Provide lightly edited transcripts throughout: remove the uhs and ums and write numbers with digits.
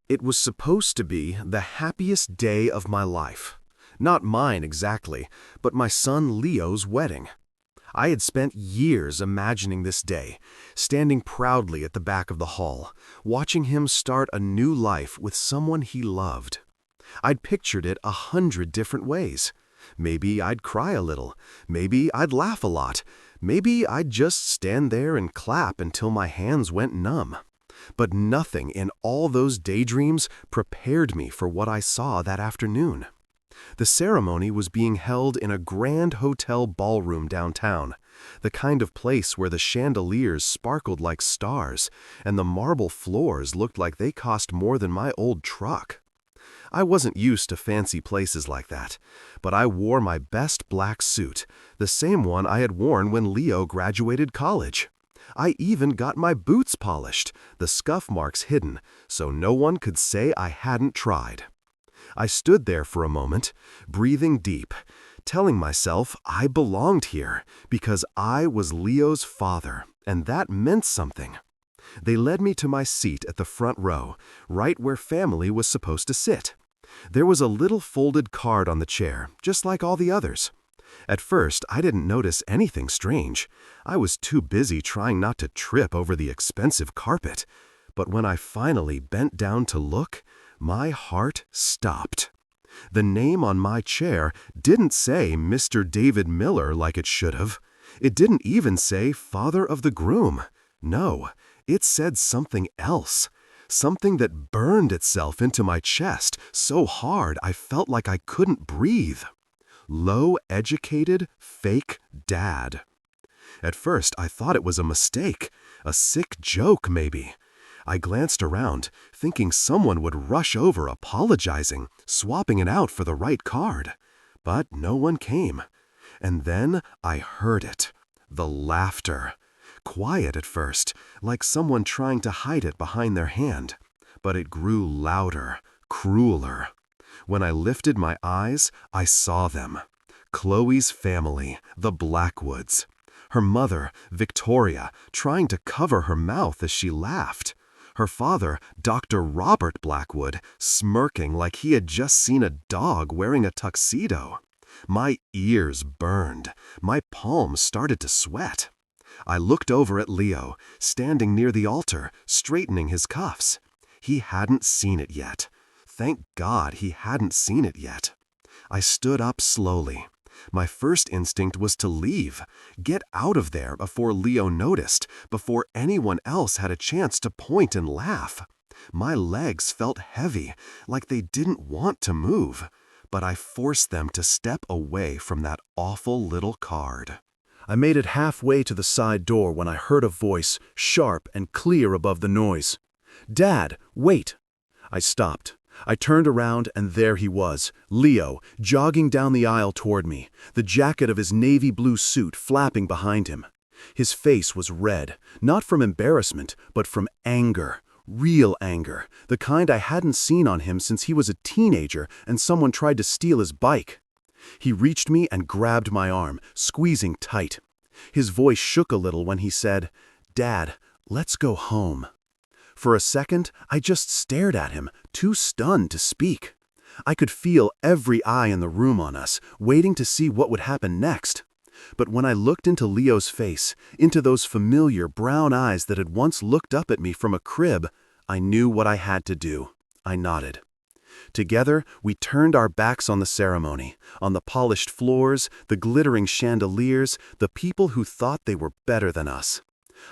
It was supposed to be the happiest day of my life. Not mine exactly, but my son Leo's wedding. I had spent years imagining this day, standing proudly at the back of the hall, watching him start a new life with someone he loved. I'd pictured it 100 different ways. Maybe I'd cry a little, maybe I'd laugh a lot, maybe I'd just stand there and clap until my hands went numb. But nothing in all those daydreams prepared me for what I saw that afternoon. The ceremony was being held in a grand hotel ballroom downtown, the kind of place where the chandeliers sparkled like stars and the marble floors looked like they cost more than my old truck. I wasn't used to fancy places like that, but I wore my best black suit, the same one I had worn when Leo graduated college. I even got my boots polished, the scuff marks hidden, so no one could say I hadn't tried. I stood there for a moment, breathing deep, telling myself I belonged here because I was Leo's father, and that meant something. They led me to my seat at the front row, right where family was supposed to sit. There was a little folded card on the chair, just like all the others. At first, I didn't notice anything strange. I was too busy trying not to trip over the expensive carpet. But when I finally bent down to look, my heart stopped. The name on my chair didn't say Mr. David Miller like it should have. It didn't even say father of the groom. No, it said something else. Something that burned itself into my chest so hard I felt like I couldn't breathe. Low-educated, fake dad. At first, I thought it was a mistake, a sick joke maybe. I glanced around, thinking someone would rush over apologizing, swapping it out for the right card. But no one came. And then I heard it. The laughter. Quiet at first, like someone trying to hide it behind their hand. But it grew louder, crueler. When I lifted my eyes, I saw them. Chloe's family, the Blackwoods. Her mother, Victoria, trying to cover her mouth as she laughed. Her father, Dr. Robert Blackwood, smirking like he had just seen a dog wearing a tuxedo. My ears burned. My palms started to sweat. I looked over at Leo, standing near the altar, straightening his cuffs. He hadn't seen it yet. Thank God he hadn't seen it yet. I stood up slowly. My first instinct was to leave, get out of there before Leo noticed, before anyone else had a chance to point and laugh. My legs felt heavy, like they didn't want to move, but I forced them to step away from that awful little card. I made it halfway to the side door when I heard a voice, sharp and clear above the noise. "Dad, wait!" I stopped. I turned around and there he was, Leo, jogging down the aisle toward me, the jacket of his navy blue suit flapping behind him. His face was red, not from embarrassment, but from anger, real anger, the kind I hadn't seen on him since he was a teenager and someone tried to steal his bike. He reached me and grabbed my arm, squeezing tight. His voice shook a little when he said, "Dad, let's go home." For a second, I just stared at him, too stunned to speak. I could feel every eye in the room on us, waiting to see what would happen next. But when I looked into Leo's face, into those familiar brown eyes that had once looked up at me from a crib, I knew what I had to do. I nodded. Together, we turned our backs on the ceremony, on the polished floors, the glittering chandeliers, the people who thought they were better than us.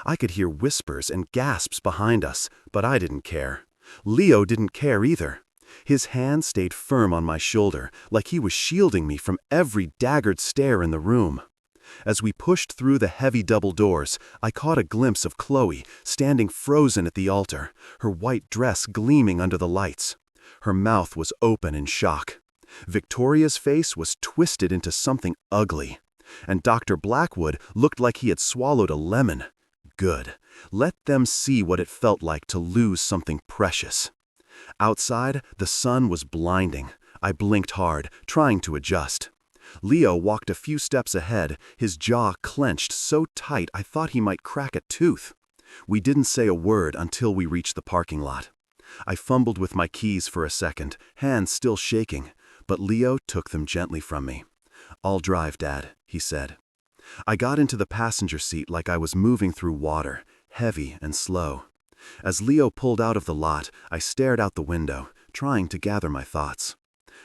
I could hear whispers and gasps behind us, but I didn't care. Leo didn't care either. His hand stayed firm on my shoulder, like he was shielding me from every daggered stare in the room. As we pushed through the heavy double doors, I caught a glimpse of Chloe, standing frozen at the altar, her white dress gleaming under the lights. Her mouth was open in shock. Victoria's face was twisted into something ugly. And Dr. Blackwood looked like he had swallowed a lemon. Good. Let them see what it felt like to lose something precious. Outside, the sun was blinding. I blinked hard, trying to adjust. Leo walked a few steps ahead, his jaw clenched so tight I thought he might crack a tooth. We didn't say a word until we reached the parking lot. I fumbled with my keys for a second, hands still shaking, but Leo took them gently from me. "I'll drive, Dad," he said. I got into the passenger seat like I was moving through water, heavy and slow. As Leo pulled out of the lot, I stared out the window, trying to gather my thoughts.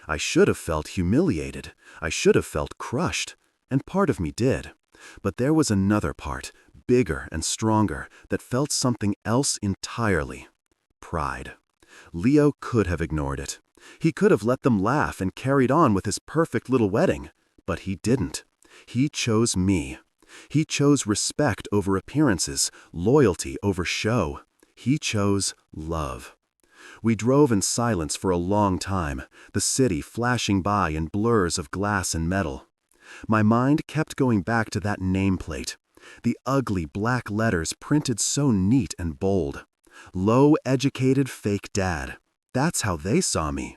I should have felt humiliated. I should have felt crushed, and part of me did. But there was another part, bigger and stronger, that felt something else entirely. Pride. Leo could have ignored it. He could have let them laugh and carried on with his perfect little wedding. But he didn't. He chose me. He chose respect over appearances, loyalty over show. He chose love. We drove in silence for a long time, the city flashing by in blurs of glass and metal. My mind kept going back to that nameplate, the ugly black letters printed so neat and bold. Low-educated fake dad. That's how they saw me.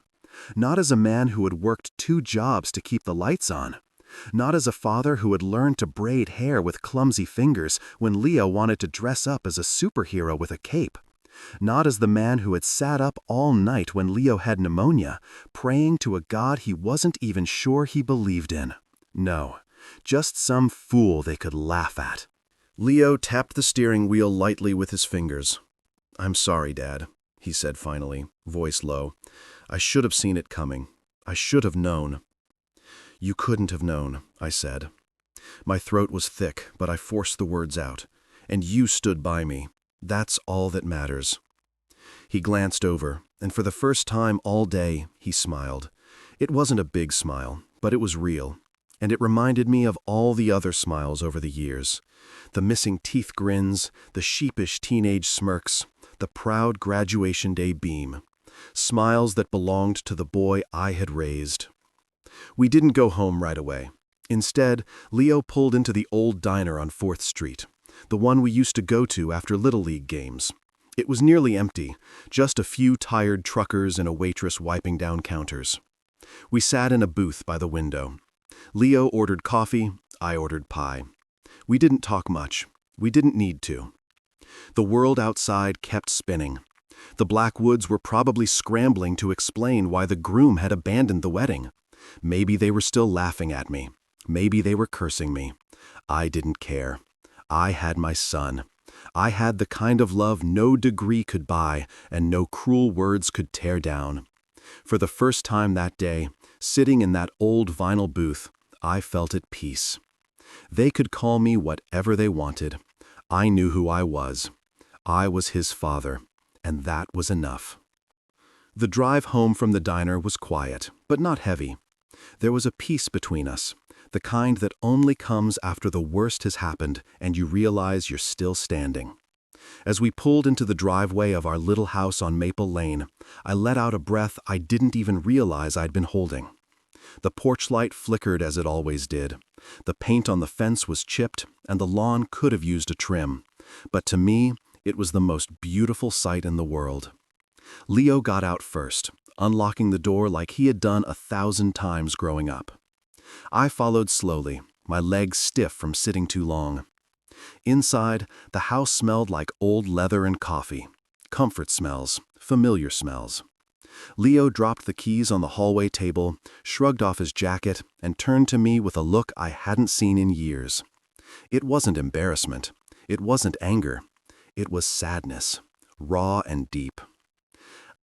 Not as a man who had worked 2 jobs to keep the lights on. Not as a father who had learned to braid hair with clumsy fingers when Leo wanted to dress up as a superhero with a cape. Not as the man who had sat up all night when Leo had pneumonia, praying to a God he wasn't even sure he believed in. No, just some fool they could laugh at. Leo tapped the steering wheel lightly with his fingers. "I'm sorry, Dad," he said finally, voice low. "I should have seen it coming. I should have known." "You couldn't have known," I said. My throat was thick, but I forced the words out. "And you stood by me. That's all that matters." He glanced over, and for the first time all day, he smiled. It wasn't a big smile, but it was real, and it reminded me of all the other smiles over the years. The missing teeth grins, the sheepish teenage smirks, the proud graduation day beam. Smiles that belonged to the boy I had raised. We didn't go home right away. Instead, Leo pulled into the old diner on 4th Street, the one we used to go to after Little League games. It was nearly empty, just a few tired truckers and a waitress wiping down counters. We sat in a booth by the window. Leo ordered coffee, I ordered pie. We didn't talk much. We didn't need to. The world outside kept spinning. The Blackwoods were probably scrambling to explain why the groom had abandoned the wedding. Maybe they were still laughing at me. Maybe they were cursing me. I didn't care. I had my son. I had the kind of love no degree could buy and no cruel words could tear down. For the first time that day, sitting in that old vinyl booth, I felt at peace. They could call me whatever they wanted. I knew who I was. I was his father, and that was enough. The drive home from the diner was quiet, but not heavy. There was a peace between us, the kind that only comes after the worst has happened and you realize you're still standing. As we pulled into the driveway of our little house on Maple Lane, I let out a breath I didn't even realize I'd been holding. The porch light flickered as it always did. The paint on the fence was chipped, and the lawn could have used a trim. But to me, it was the most beautiful sight in the world. Leo got out first, unlocking the door like he had done 1,000 times growing up. I followed slowly, my legs stiff from sitting too long. Inside, the house smelled like old leather and coffee. Comfort smells, familiar smells. Leo dropped the keys on the hallway table, shrugged off his jacket, and turned to me with a look I hadn't seen in years. It wasn't embarrassment. It wasn't anger. It was sadness, raw and deep.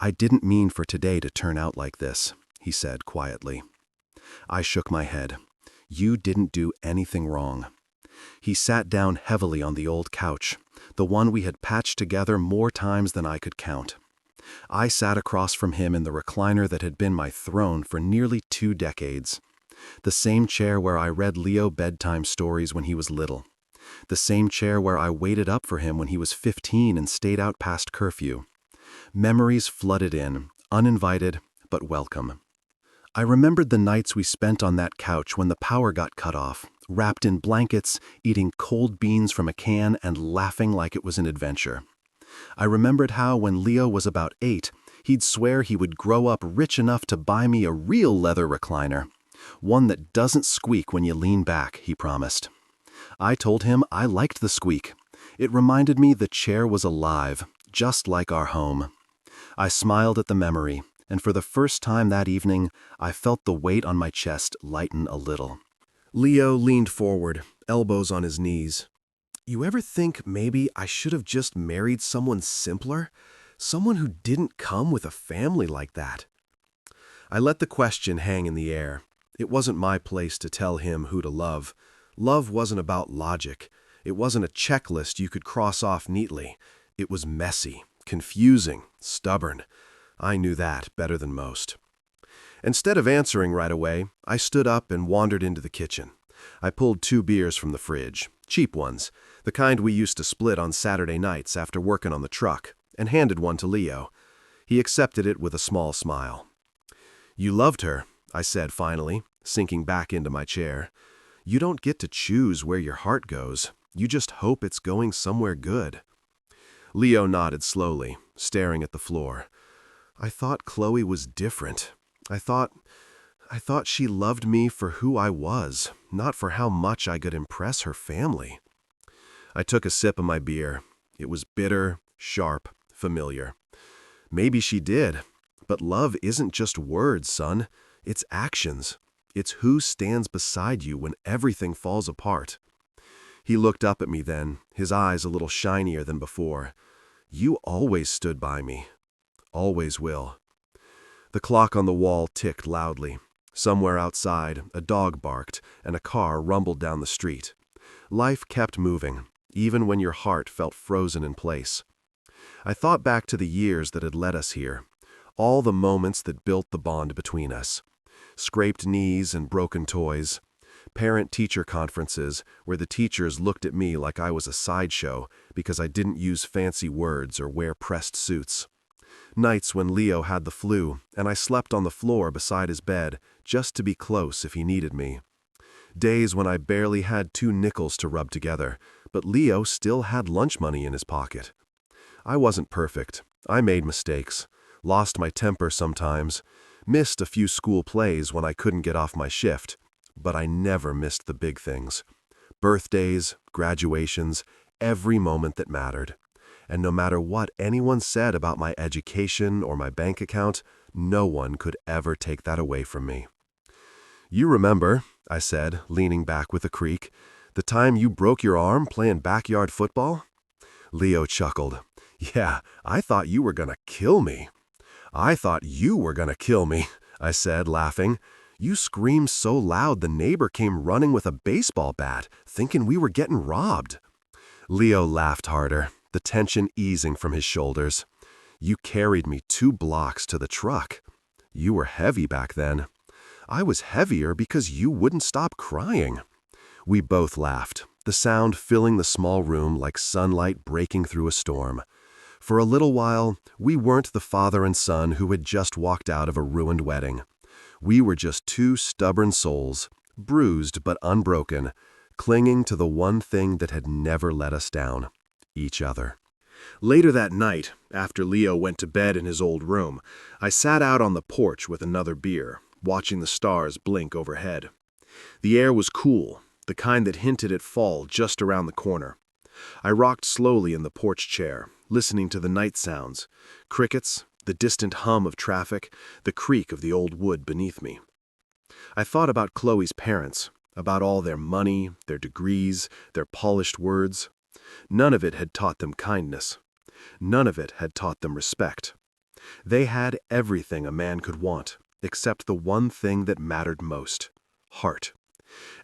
"I didn't mean for today to turn out like this," he said quietly. I shook my head. "You didn't do anything wrong." He sat down heavily on the old couch, the one we had patched together more times than I could count. I sat across from him in the recliner that had been my throne for nearly 2 decades. The same chair where I read Leo bedtime stories when he was little. The same chair where I waited up for him when he was 15 and stayed out past curfew. Memories flooded in, uninvited, but welcome. I remembered the nights we spent on that couch when the power got cut off, wrapped in blankets, eating cold beans from a can and laughing like it was an adventure. I remembered how when Leo was about 8, he'd swear he would grow up rich enough to buy me a real leather recliner. One that doesn't squeak when you lean back, he promised. I told him I liked the squeak. It reminded me the chair was alive, just like our home. I smiled at the memory, and for the first time that evening, I felt the weight on my chest lighten a little. Leo leaned forward, elbows on his knees. You ever think maybe I should have just married someone simpler? Someone who didn't come with a family like that? I let the question hang in the air. It wasn't my place to tell him who to love. Love wasn't about logic. It wasn't a checklist you could cross off neatly. It was messy, confusing, stubborn. I knew that better than most. Instead of answering right away, I stood up and wandered into the kitchen. I pulled 2 beers from the fridge, cheap ones, the kind we used to split on Saturday nights after working on the truck, and handed one to Leo. He accepted it with a small smile. You loved her, I said finally, sinking back into my chair. You don't get to choose where your heart goes. You just hope it's going somewhere good. Leo nodded slowly, staring at the floor. I thought Chloe was different. I thought she loved me for who I was, not for how much I could impress her family. I took a sip of my beer. It was bitter, sharp, familiar. Maybe she did, but love isn't just words, son. It's actions. It's who stands beside you when everything falls apart. He looked up at me then, his eyes a little shinier than before. You always stood by me. Always will. The clock on the wall ticked loudly. Somewhere outside, a dog barked, and a car rumbled down the street. Life kept moving, even when your heart felt frozen in place. I thought back to the years that had led us here, all the moments that built the bond between us. Scraped knees and broken toys. Parent-teacher conferences where the teachers looked at me like I was a sideshow because I didn't use fancy words or wear pressed suits. Nights when Leo had the flu and I slept on the floor beside his bed just to be close if he needed me. Days when I barely had 2 nickels to rub together, but Leo still had lunch money in his pocket. I wasn't perfect. I made mistakes, lost my temper sometimes, missed a few school plays when I couldn't get off my shift, but I never missed the big things. Birthdays, graduations, every moment that mattered. And no matter what anyone said about my education or my bank account, no one could ever take that away from me. You remember, I said, leaning back with a creak, the time you broke your arm playing backyard football? Leo chuckled. Yeah, I thought you were gonna kill me. I thought you were gonna kill me, I said, laughing. You screamed so loud the neighbor came running with a baseball bat, thinking we were getting robbed. Leo laughed harder, the tension easing from his shoulders. You carried me 2 blocks to the truck. You were heavy back then. I was heavier because you wouldn't stop crying. We both laughed, the sound filling the small room like sunlight breaking through a storm. For a little while, we weren't the father and son who had just walked out of a ruined wedding. We were just 2 stubborn souls, bruised but unbroken, clinging to the one thing that had never let us down, each other. Later that night, after Leo went to bed in his old room, I sat out on the porch with another beer, watching the stars blink overhead. The air was cool, the kind that hinted at fall just around the corner. I rocked slowly in the porch chair, listening to the night sounds, crickets, the distant hum of traffic, the creak of the old wood beneath me. I thought about Chloe's parents, about all their money, their degrees, their polished words. None of it had taught them kindness. None of it had taught them respect. They had everything a man could want, except the one thing that mattered most, heart.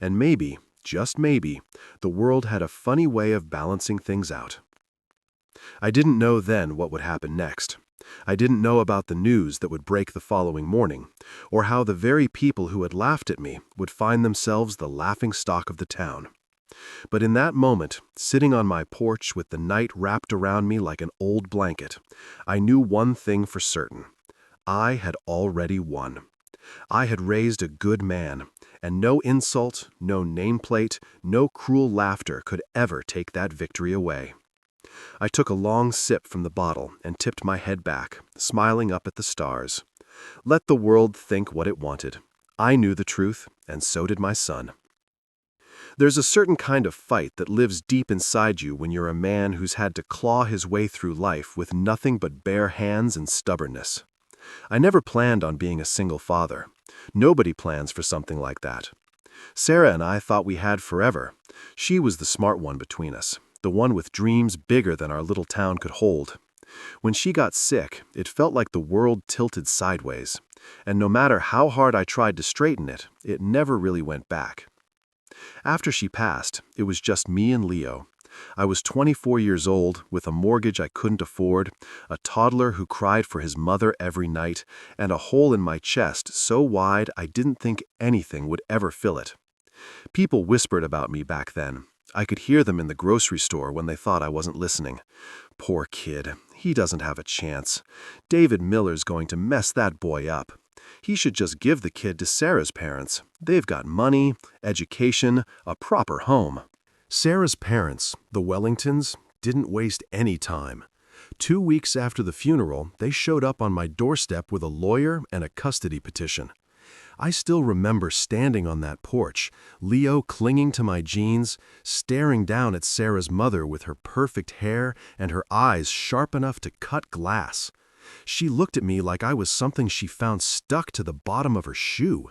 And maybe, just maybe, the world had a funny way of balancing things out. I didn't know then what would happen next. I didn't know about the news that would break the following morning, or how the very people who had laughed at me would find themselves the laughingstock of the town. But in that moment, sitting on my porch with the night wrapped around me like an old blanket, I knew one thing for certain. I had already won. I had raised a good man, and no insult, no nameplate, no cruel laughter could ever take that victory away. I took a long sip from the bottle and tipped my head back, smiling up at the stars. Let the world think what it wanted. I knew the truth, and so did my son. There's a certain kind of fight that lives deep inside you when you're a man who's had to claw his way through life with nothing but bare hands and stubbornness. I never planned on being a single father. Nobody plans for something like that. Sarah and I thought we had forever. She was the smart one between us, the one with dreams bigger than our little town could hold. When she got sick, it felt like the world tilted sideways, and no matter how hard I tried to straighten it, it never really went back. After she passed, it was just me and Leo. I was 24 years old, with a mortgage I couldn't afford, a toddler who cried for his mother every night, and a hole in my chest so wide I didn't think anything would ever fill it. People whispered about me back then. I could hear them in the grocery store when they thought I wasn't listening. Poor kid, he doesn't have a chance. David Miller's going to mess that boy up. He should just give the kid to Sarah's parents. They've got money, education, a proper home. Sarah's parents, the Wellingtons, didn't waste any time. 2 weeks after the funeral, they showed up on my doorstep with a lawyer and a custody petition. I still remember standing on that porch, Leo clinging to my jeans, staring down at Sarah's mother with her perfect hair and her eyes sharp enough to cut glass. She looked at me like I was something she found stuck to the bottom of her shoe.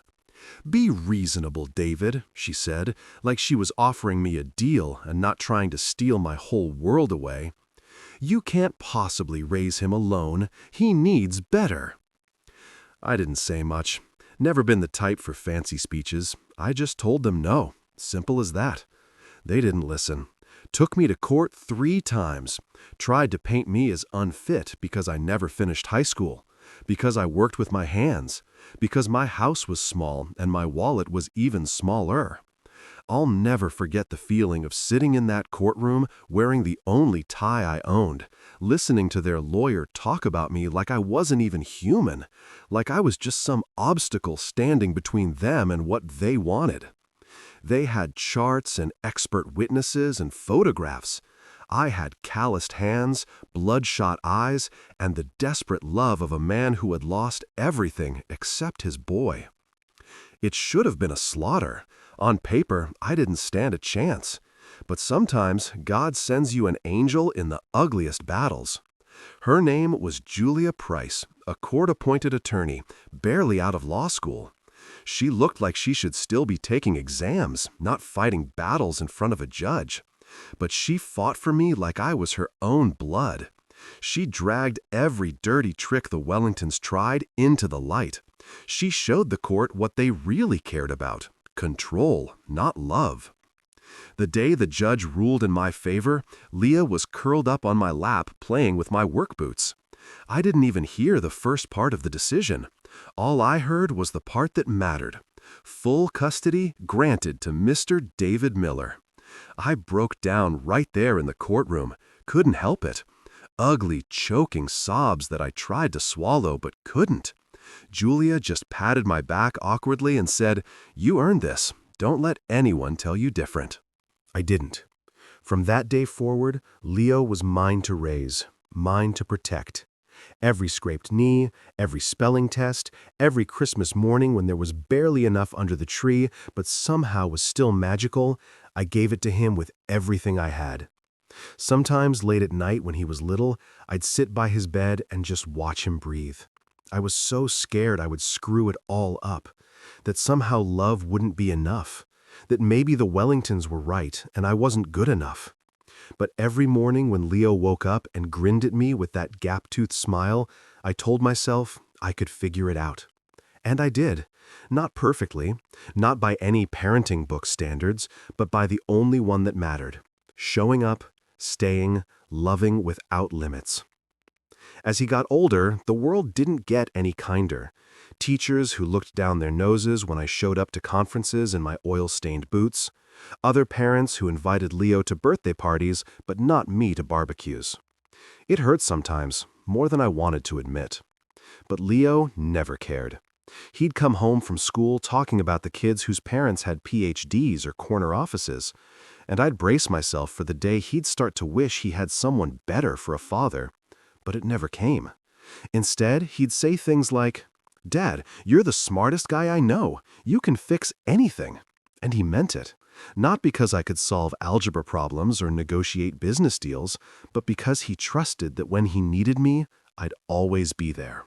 "Be reasonable, David," she said, like she was offering me a deal and not trying to steal my whole world away. "You can't possibly raise him alone. He needs better." I didn't say much. Never been the type for fancy speeches. I just told them no. Simple as that. They didn't listen. Took me to court 3 times. Tried to paint me as unfit because I never finished high school. Because I worked with my hands. Because my house was small and my wallet was even smaller. I'll never forget the feeling of sitting in that courtroom wearing the only tie I owned, listening to their lawyer talk about me like I wasn't even human, like I was just some obstacle standing between them and what they wanted. They had charts and expert witnesses and photographs. I had calloused hands, bloodshot eyes, and the desperate love of a man who had lost everything except his boy. It should have been a slaughter. On paper, I didn't stand a chance. But sometimes God sends you an angel in the ugliest battles. Her name was Julia Price, a court-appointed attorney, barely out of law school. She looked like she should still be taking exams, not fighting battles in front of a judge. But she fought for me like I was her own blood. She dragged every dirty trick the Wellingtons tried into the light. She showed the court what they really cared about: control, not love. The day the judge ruled in my favor, Leah was curled up on my lap playing with my work boots. I didn't even hear the first part of the decision. All I heard was the part that mattered. Full custody granted to Mr. David Miller. I broke down right there in the courtroom. Couldn't help it. Ugly, choking sobs that I tried to swallow but couldn't. Julia just patted my back awkwardly and said, "You earned this. Don't let anyone tell you different." I didn't. From that day forward, Leo was mine to raise, mine to protect. Every scraped knee, every spelling test, every Christmas morning when there was barely enough under the tree but somehow was still magical, I gave it to him with everything I had. Sometimes late at night when he was little, I'd sit by his bed and just watch him breathe. I was so scared I would screw it all up, that somehow love wouldn't be enough, that maybe the Wellingtons were right and I wasn't good enough. But every morning when Leo woke up and grinned at me with that gap-toothed smile, I told myself I could figure it out. And I did. Not perfectly, not by any parenting book standards, but by the only one that mattered: showing up, staying, loving without limits. As he got older, the world didn't get any kinder. Teachers who looked down their noses when I showed up to conferences in my oil-stained boots. Other parents who invited Leo to birthday parties, but not me to barbecues. It hurt sometimes, more than I wanted to admit. But Leo never cared. He'd come home from school talking about the kids whose parents had PhDs or corner offices, and I'd brace myself for the day he'd start to wish he had someone better for a father. But it never came. Instead, he'd say things like, "Dad, you're the smartest guy I know. You can fix anything." And he meant it. Not because I could solve algebra problems or negotiate business deals, but because he trusted that when he needed me, I'd always be there.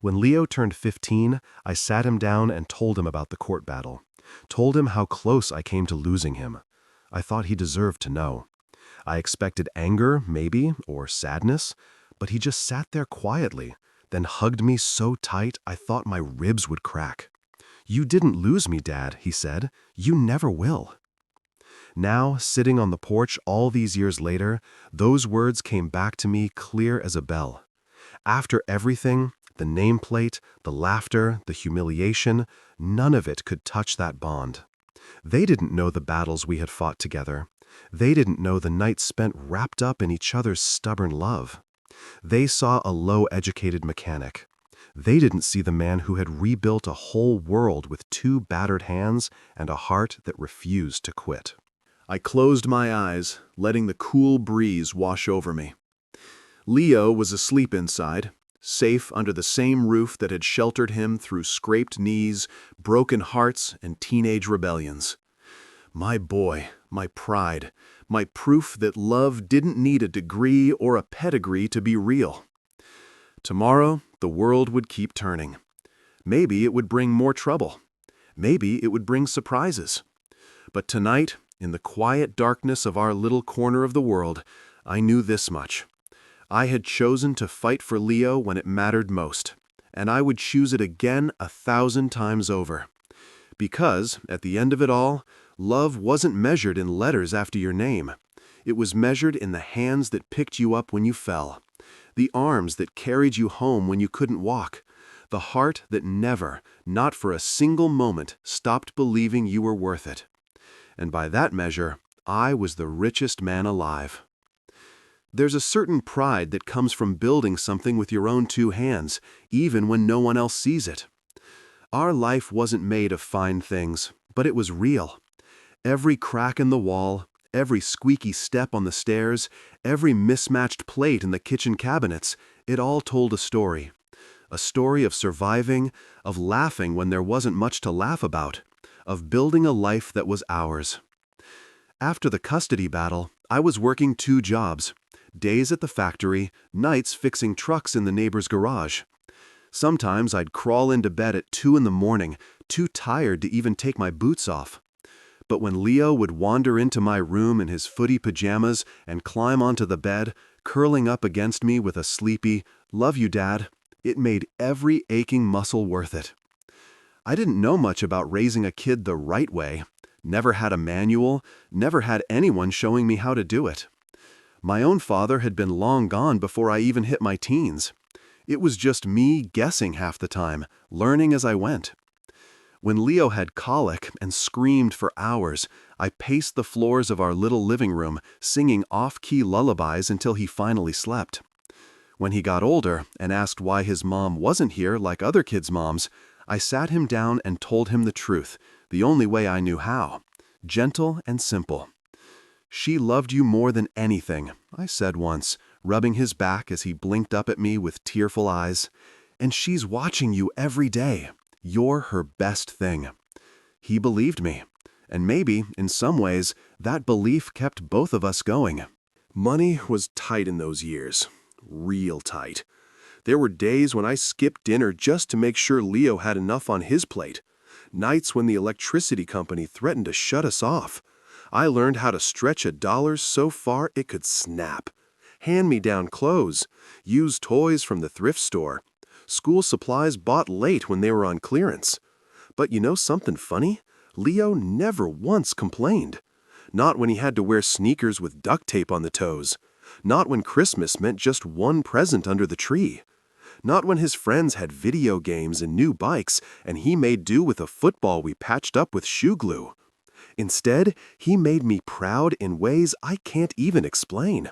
When Leo turned 15, I sat him down and told him about the court battle. Told him how close I came to losing him. I thought he deserved to know. I expected anger, maybe, or sadness, but he just sat there quietly, then hugged me so tight I thought my ribs would crack. "You didn't lose me, Dad," he said. "You never will." Now, sitting on the porch all these years later, those words came back to me clear as a bell. After everything, the nameplate, the laughter, the humiliation, none of it could touch that bond. They didn't know the battles we had fought together. They didn't know the nights spent wrapped up in each other's stubborn love. They saw a low-educated mechanic. They didn't see the man who had rebuilt a whole world with 2 battered hands and a heart that refused to quit. I closed my eyes, letting the cool breeze wash over me. Leo was asleep inside, safe under the same roof that had sheltered him through scraped knees, broken hearts, and teenage rebellions. My boy, my pride, my proof that love didn't need a degree or a pedigree to be real. Tomorrow, the world would keep turning. Maybe it would bring more trouble. Maybe it would bring surprises. But tonight, in the quiet darkness of our little corner of the world, I knew this much. I had chosen to fight for Leo when it mattered most, and I would choose it again 1,000 times over. Because, at the end of it all, love wasn't measured in letters after your name. It was measured in the hands that picked you up when you fell, the arms that carried you home when you couldn't walk, the heart that never, not for a single moment, stopped believing you were worth it. And by that measure, I was the richest man alive. There's a certain pride that comes from building something with your own 2 hands, even when no one else sees it. Our life wasn't made of fine things, but it was real. Every crack in the wall, every squeaky step on the stairs, every mismatched plate in the kitchen cabinets, it all told a story. A story of surviving, of laughing when there wasn't much to laugh about, of building a life that was ours. After the custody battle, I was working 2 jobs. Days at the factory, nights fixing trucks in the neighbor's garage. Sometimes I'd crawl into bed at 2 in the morning, too tired to even take my boots off. But when Leo would wander into my room in his footy pajamas and climb onto the bed, curling up against me with a sleepy, "Love you, Dad," it made every aching muscle worth it. I didn't know much about raising a kid the right way, never had a manual, never had anyone showing me how to do it. My own father had been long gone before I even hit my teens. It was just me guessing half the time, learning as I went. When Leo had colic and screamed for hours, I paced the floors of our little living room, singing off-key lullabies until he finally slept. When he got older and asked why his mom wasn't here like other kids' moms, I sat him down and told him the truth, the only way I knew how, gentle and simple. "She loved you more than anything," I said once, rubbing his back as he blinked up at me with tearful eyes. "And she's watching you every day. You're her best thing." He believed me, and maybe, in some ways, that belief kept both of us going. Money was tight in those years, real tight. There were days when I skipped dinner just to make sure Leo had enough on his plate. Nights when the electricity company threatened to shut us off. I learned how to stretch $1 so far it could snap. Hand-me-down clothes, used toys from the thrift store, school supplies bought late when they were on clearance. But you know something funny? Leo never once complained. Not when he had to wear sneakers with duct tape on the toes. Not when Christmas meant just one present under the tree. Not when his friends had video games and new bikes and he made do with a football we patched up with shoe glue. Instead, he made me proud in ways I can't even explain.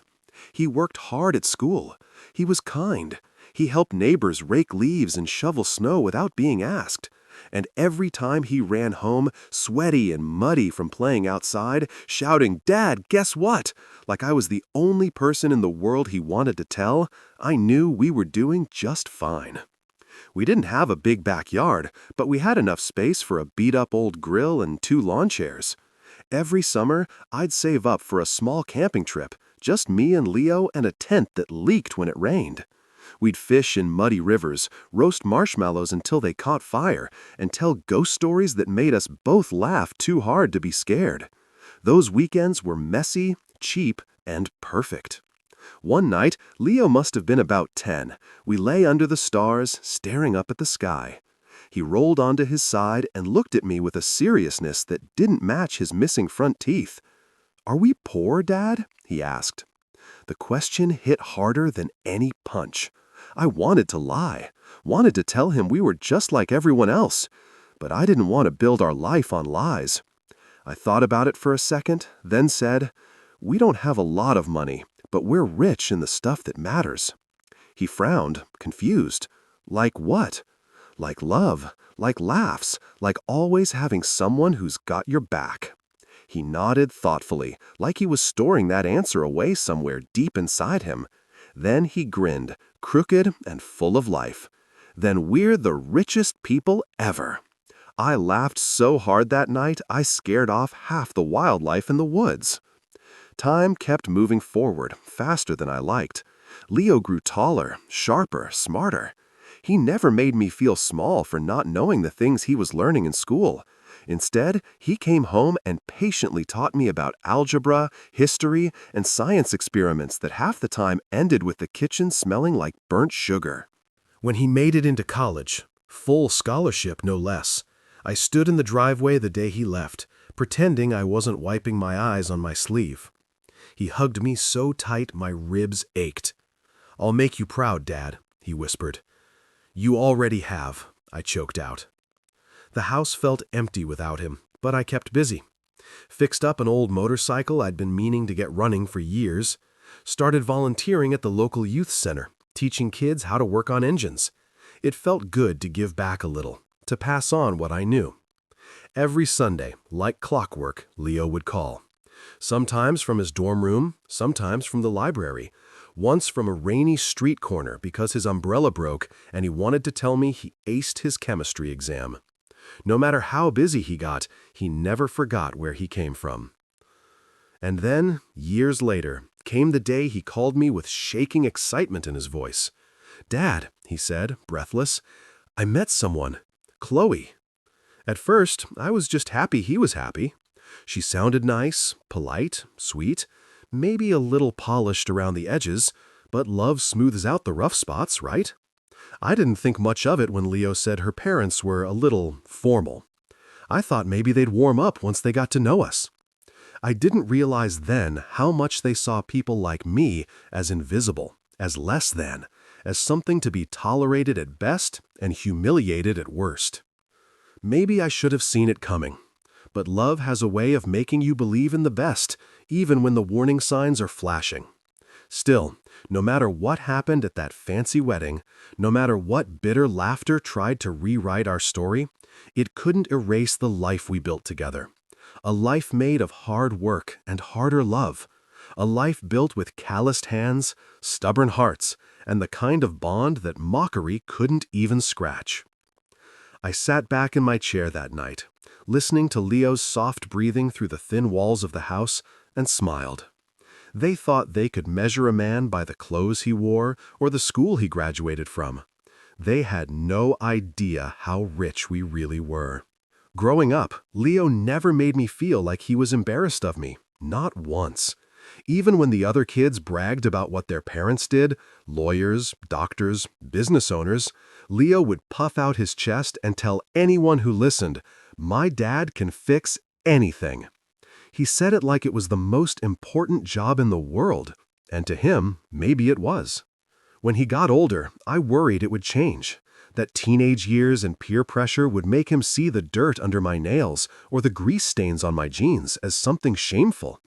He worked hard at school. He was kind. He helped neighbors rake leaves and shovel snow without being asked. And every time he ran home, sweaty and muddy from playing outside, shouting, "Dad, guess what?" like I was the only person in the world he wanted to tell, I knew we were doing just fine. We didn't have a big backyard, but we had enough space for a beat-up old grill and 2 lawn chairs. Every summer, I'd save up for a small camping trip, just me and Leo and a tent that leaked when it rained. We'd fish in muddy rivers, roast marshmallows until they caught fire, and tell ghost stories that made us both laugh too hard to be scared. Those weekends were messy, cheap, and perfect. One night, Leo must have been about 10. We lay under the stars, staring up at the sky. He rolled onto his side and looked at me with a seriousness that didn't match his missing front teeth. "Are we poor, Dad?" he asked. The question hit harder than any punch. I wanted to lie, wanted to tell him we were just like everyone else, but I didn't want to build our life on lies. I thought about it for a second, then said, "We don't have a lot of money, but we're rich in the stuff that matters." He frowned, confused. Like what? Like love, like laughs, like always having someone who's got your back. He nodded thoughtfully, like he was storing that answer away somewhere deep inside him. Then he grinned, crooked and full of life. "Then we're the richest people ever." I laughed so hard that night I scared off half the wildlife in the woods. Time kept moving forward, faster than I liked. Leo grew taller, sharper, smarter. He never made me feel small for not knowing the things he was learning in school. Instead, he came home and patiently taught me about algebra, history, and science experiments that half the time ended with the kitchen smelling like burnt sugar. When he made it into college, full scholarship no less, I stood in the driveway the day he left, pretending I wasn't wiping my eyes on my sleeve. He hugged me so tight my ribs ached. "I'll make you proud, Dad," he whispered. "You already have," I choked out. The house felt empty without him, but I kept busy. Fixed up an old motorcycle I'd been meaning to get running for years. Started volunteering at the local youth center, teaching kids how to work on engines. It felt good to give back a little, to pass on what I knew. Every Sunday, like clockwork, Leo would call. Sometimes from his dorm room, sometimes from the library. Once from a rainy street corner because his umbrella broke and he wanted to tell me he aced his chemistry exam. No matter how busy he got, he never forgot where he came from. And then, years later, came the day he called me with shaking excitement in his voice. "Dad," he said, breathless, "I met someone. Chloe." At first, I was just happy he was happy. She sounded nice, polite, sweet, maybe a little polished around the edges, but love smooths out the rough spots, right? I didn't think much of it when Leo said her parents were a little formal. I thought maybe they'd warm up once they got to know us. I didn't realize then how much they saw people like me as invisible, as less than, as something to be tolerated at best and humiliated at worst. Maybe I should have seen it coming. But love has a way of making you believe in the best, even when the warning signs are flashing. Still, no matter what happened at that fancy wedding, no matter what bitter laughter tried to rewrite our story, it couldn't erase the life we built together. A life made of hard work and harder love. A life built with calloused hands, stubborn hearts, and the kind of bond that mockery couldn't even scratch. I sat back in my chair that night, listening to Leo's soft breathing through the thin walls of the house, and smiled. They thought they could measure a man by the clothes he wore or the school he graduated from. They had no idea how rich we really were. Growing up, Leo never made me feel like he was embarrassed of me, not once. Even when the other kids bragged about what their parents did, lawyers, doctors, business owners, Leo would puff out his chest and tell anyone who listened, "My dad can fix anything." He said it like it was the most important job in the world, and to him, maybe it was. When he got older, I worried it would change, that teenage years and peer pressure would make him see the dirt under my nails or the grease stains on my jeans as something shameful.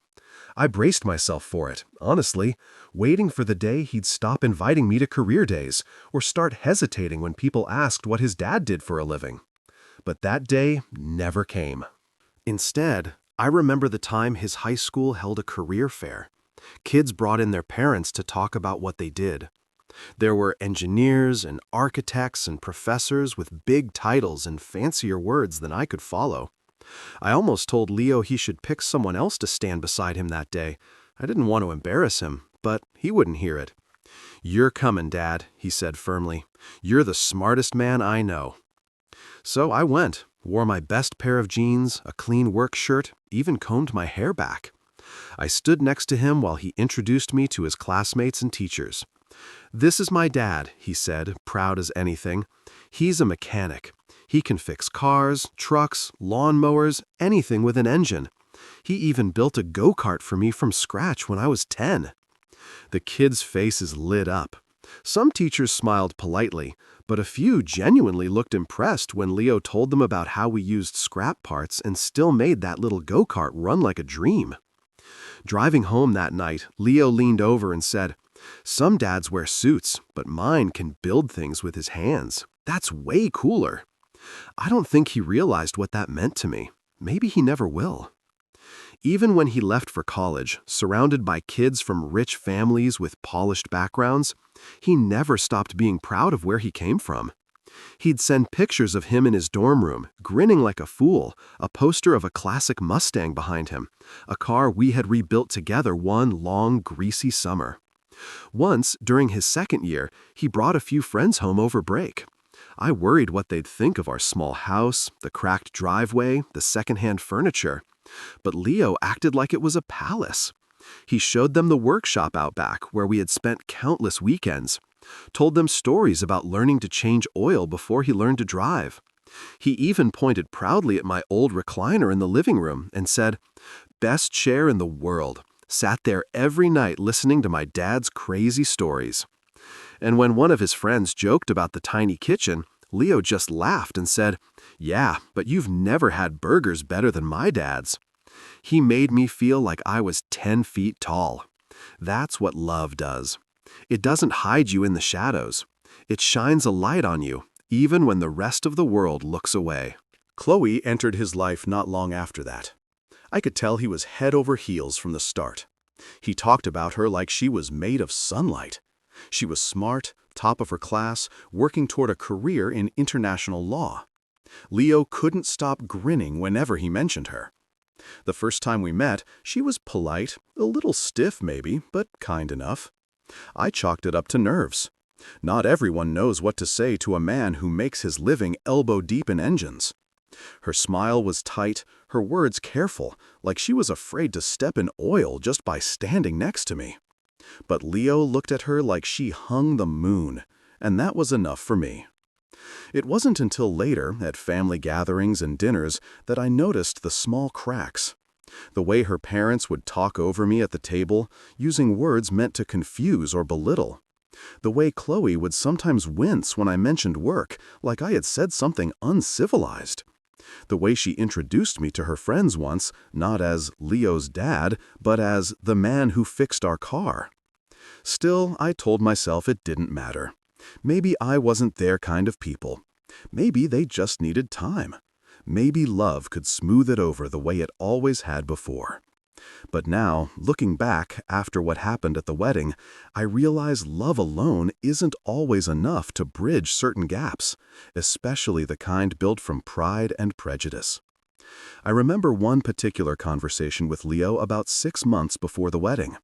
I braced myself for it, honestly, waiting for the day he'd stop inviting me to career days or start hesitating when people asked what his dad did for a living. But that day never came. Instead, I remember the time his high school held a career fair. Kids brought in their parents to talk about what they did. There were engineers and architects and professors with big titles and fancier words than I could follow. I almost told Leo he should pick someone else to stand beside him that day. I didn't want to embarrass him, but he wouldn't hear it. "You're coming, Dad," he said firmly. "You're the smartest man I know." So I went, wore my best pair of jeans, a clean work shirt, even combed my hair back. I stood next to him while he introduced me to his classmates and teachers. "This is my dad," he said, proud as anything. "He's a mechanic. He can fix cars, trucks, lawnmowers, anything with an engine. He even built a go-kart for me from scratch when I was 10. The kids' faces lit up. Some teachers smiled politely, but a few genuinely looked impressed when Leo told them about how we used scrap parts and still made that little go-kart run like a dream. Driving home that night, Leo leaned over and said, "Some dads wear suits, but mine can build things with his hands. That's way cooler." I don't think he realized what that meant to me. Maybe he never will. Even when he left for college, surrounded by kids from rich families with polished backgrounds, he never stopped being proud of where he came from. He'd send pictures of him in his dorm room, grinning like a fool, a poster of a classic Mustang behind him, a car we had rebuilt together one long, greasy summer. Once, during his second year, he brought a few friends home over break. I worried what they'd think of our small house, the cracked driveway, the secondhand furniture. But Leo acted like it was a palace. He showed them the workshop out back where we had spent countless weekends, told them stories about learning to change oil before he learned to drive. He even pointed proudly at my old recliner in the living room and said, "Best chair in the world. Sat there every night listening to my dad's crazy stories." And when one of his friends joked about the tiny kitchen, Leo just laughed and said, "Yeah, but you've never had burgers better than my dad's." He made me feel like I was 10 feet tall. That's what love does. It doesn't hide you in the shadows. It shines a light on you, even when the rest of the world looks away. Chloe entered his life not long after that. I could tell he was head over heels from the start. He talked about her like she was made of sunlight. She was smart, top of her class, working toward a career in international law. Leo couldn't stop grinning whenever he mentioned her. The first time we met, she was polite, a little stiff maybe, but kind enough. I chalked it up to nerves. Not everyone knows what to say to a man who makes his living elbow-deep in engines. Her smile was tight, her words careful, like she was afraid to step in oil just by standing next to me. But Leo looked at her like she hung the moon, and that was enough for me. It wasn't until later, at family gatherings and dinners, that I noticed the small cracks. The way her parents would talk over me at the table, using words meant to confuse or belittle. The way Chloe would sometimes wince when I mentioned work, like I had said something uncivilized. The way she introduced me to her friends once, not as Leo's dad, but as the man who fixed our car. Still, I told myself it didn't matter. Maybe I wasn't their kind of people. Maybe they just needed time. Maybe love could smooth it over the way it always had before. But now, looking back after what happened at the wedding, I realize love alone isn't always enough to bridge certain gaps, especially the kind built from pride and prejudice. I remember one particular conversation with Leo about 6 months before the wedding.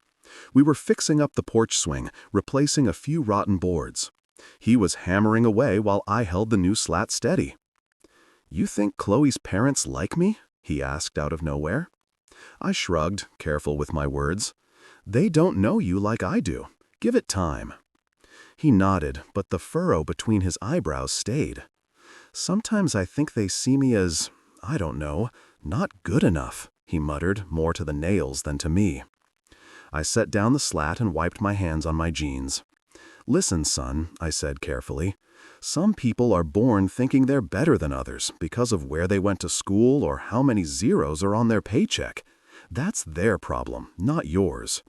We were fixing up the porch swing, replacing a few rotten boards. He was hammering away while I held the new slat steady. "You think Chloe's parents like me?" he asked out of nowhere. I shrugged, careful with my words. "They don't know you like I do. Give it time." He nodded, but the furrow between his eyebrows stayed. "Sometimes I think they see me as, I don't know, not good enough," he muttered, more to the nails than to me. I set down the slat and wiped my hands on my jeans. "Listen, son," I said carefully. "Some people are born thinking they're better than others because of where they went to school or how many zeros are on their paycheck. That's their problem, not yours.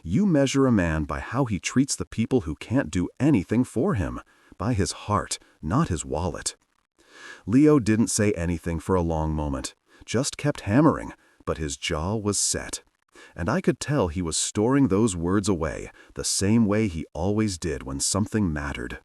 You measure a man by how he treats the people who can't do anything for him, by his heart, not his wallet." Leo didn't say anything for a long moment, just kept hammering, but his jaw was set. And I could tell he was storing those words away, the same way he always did when something mattered.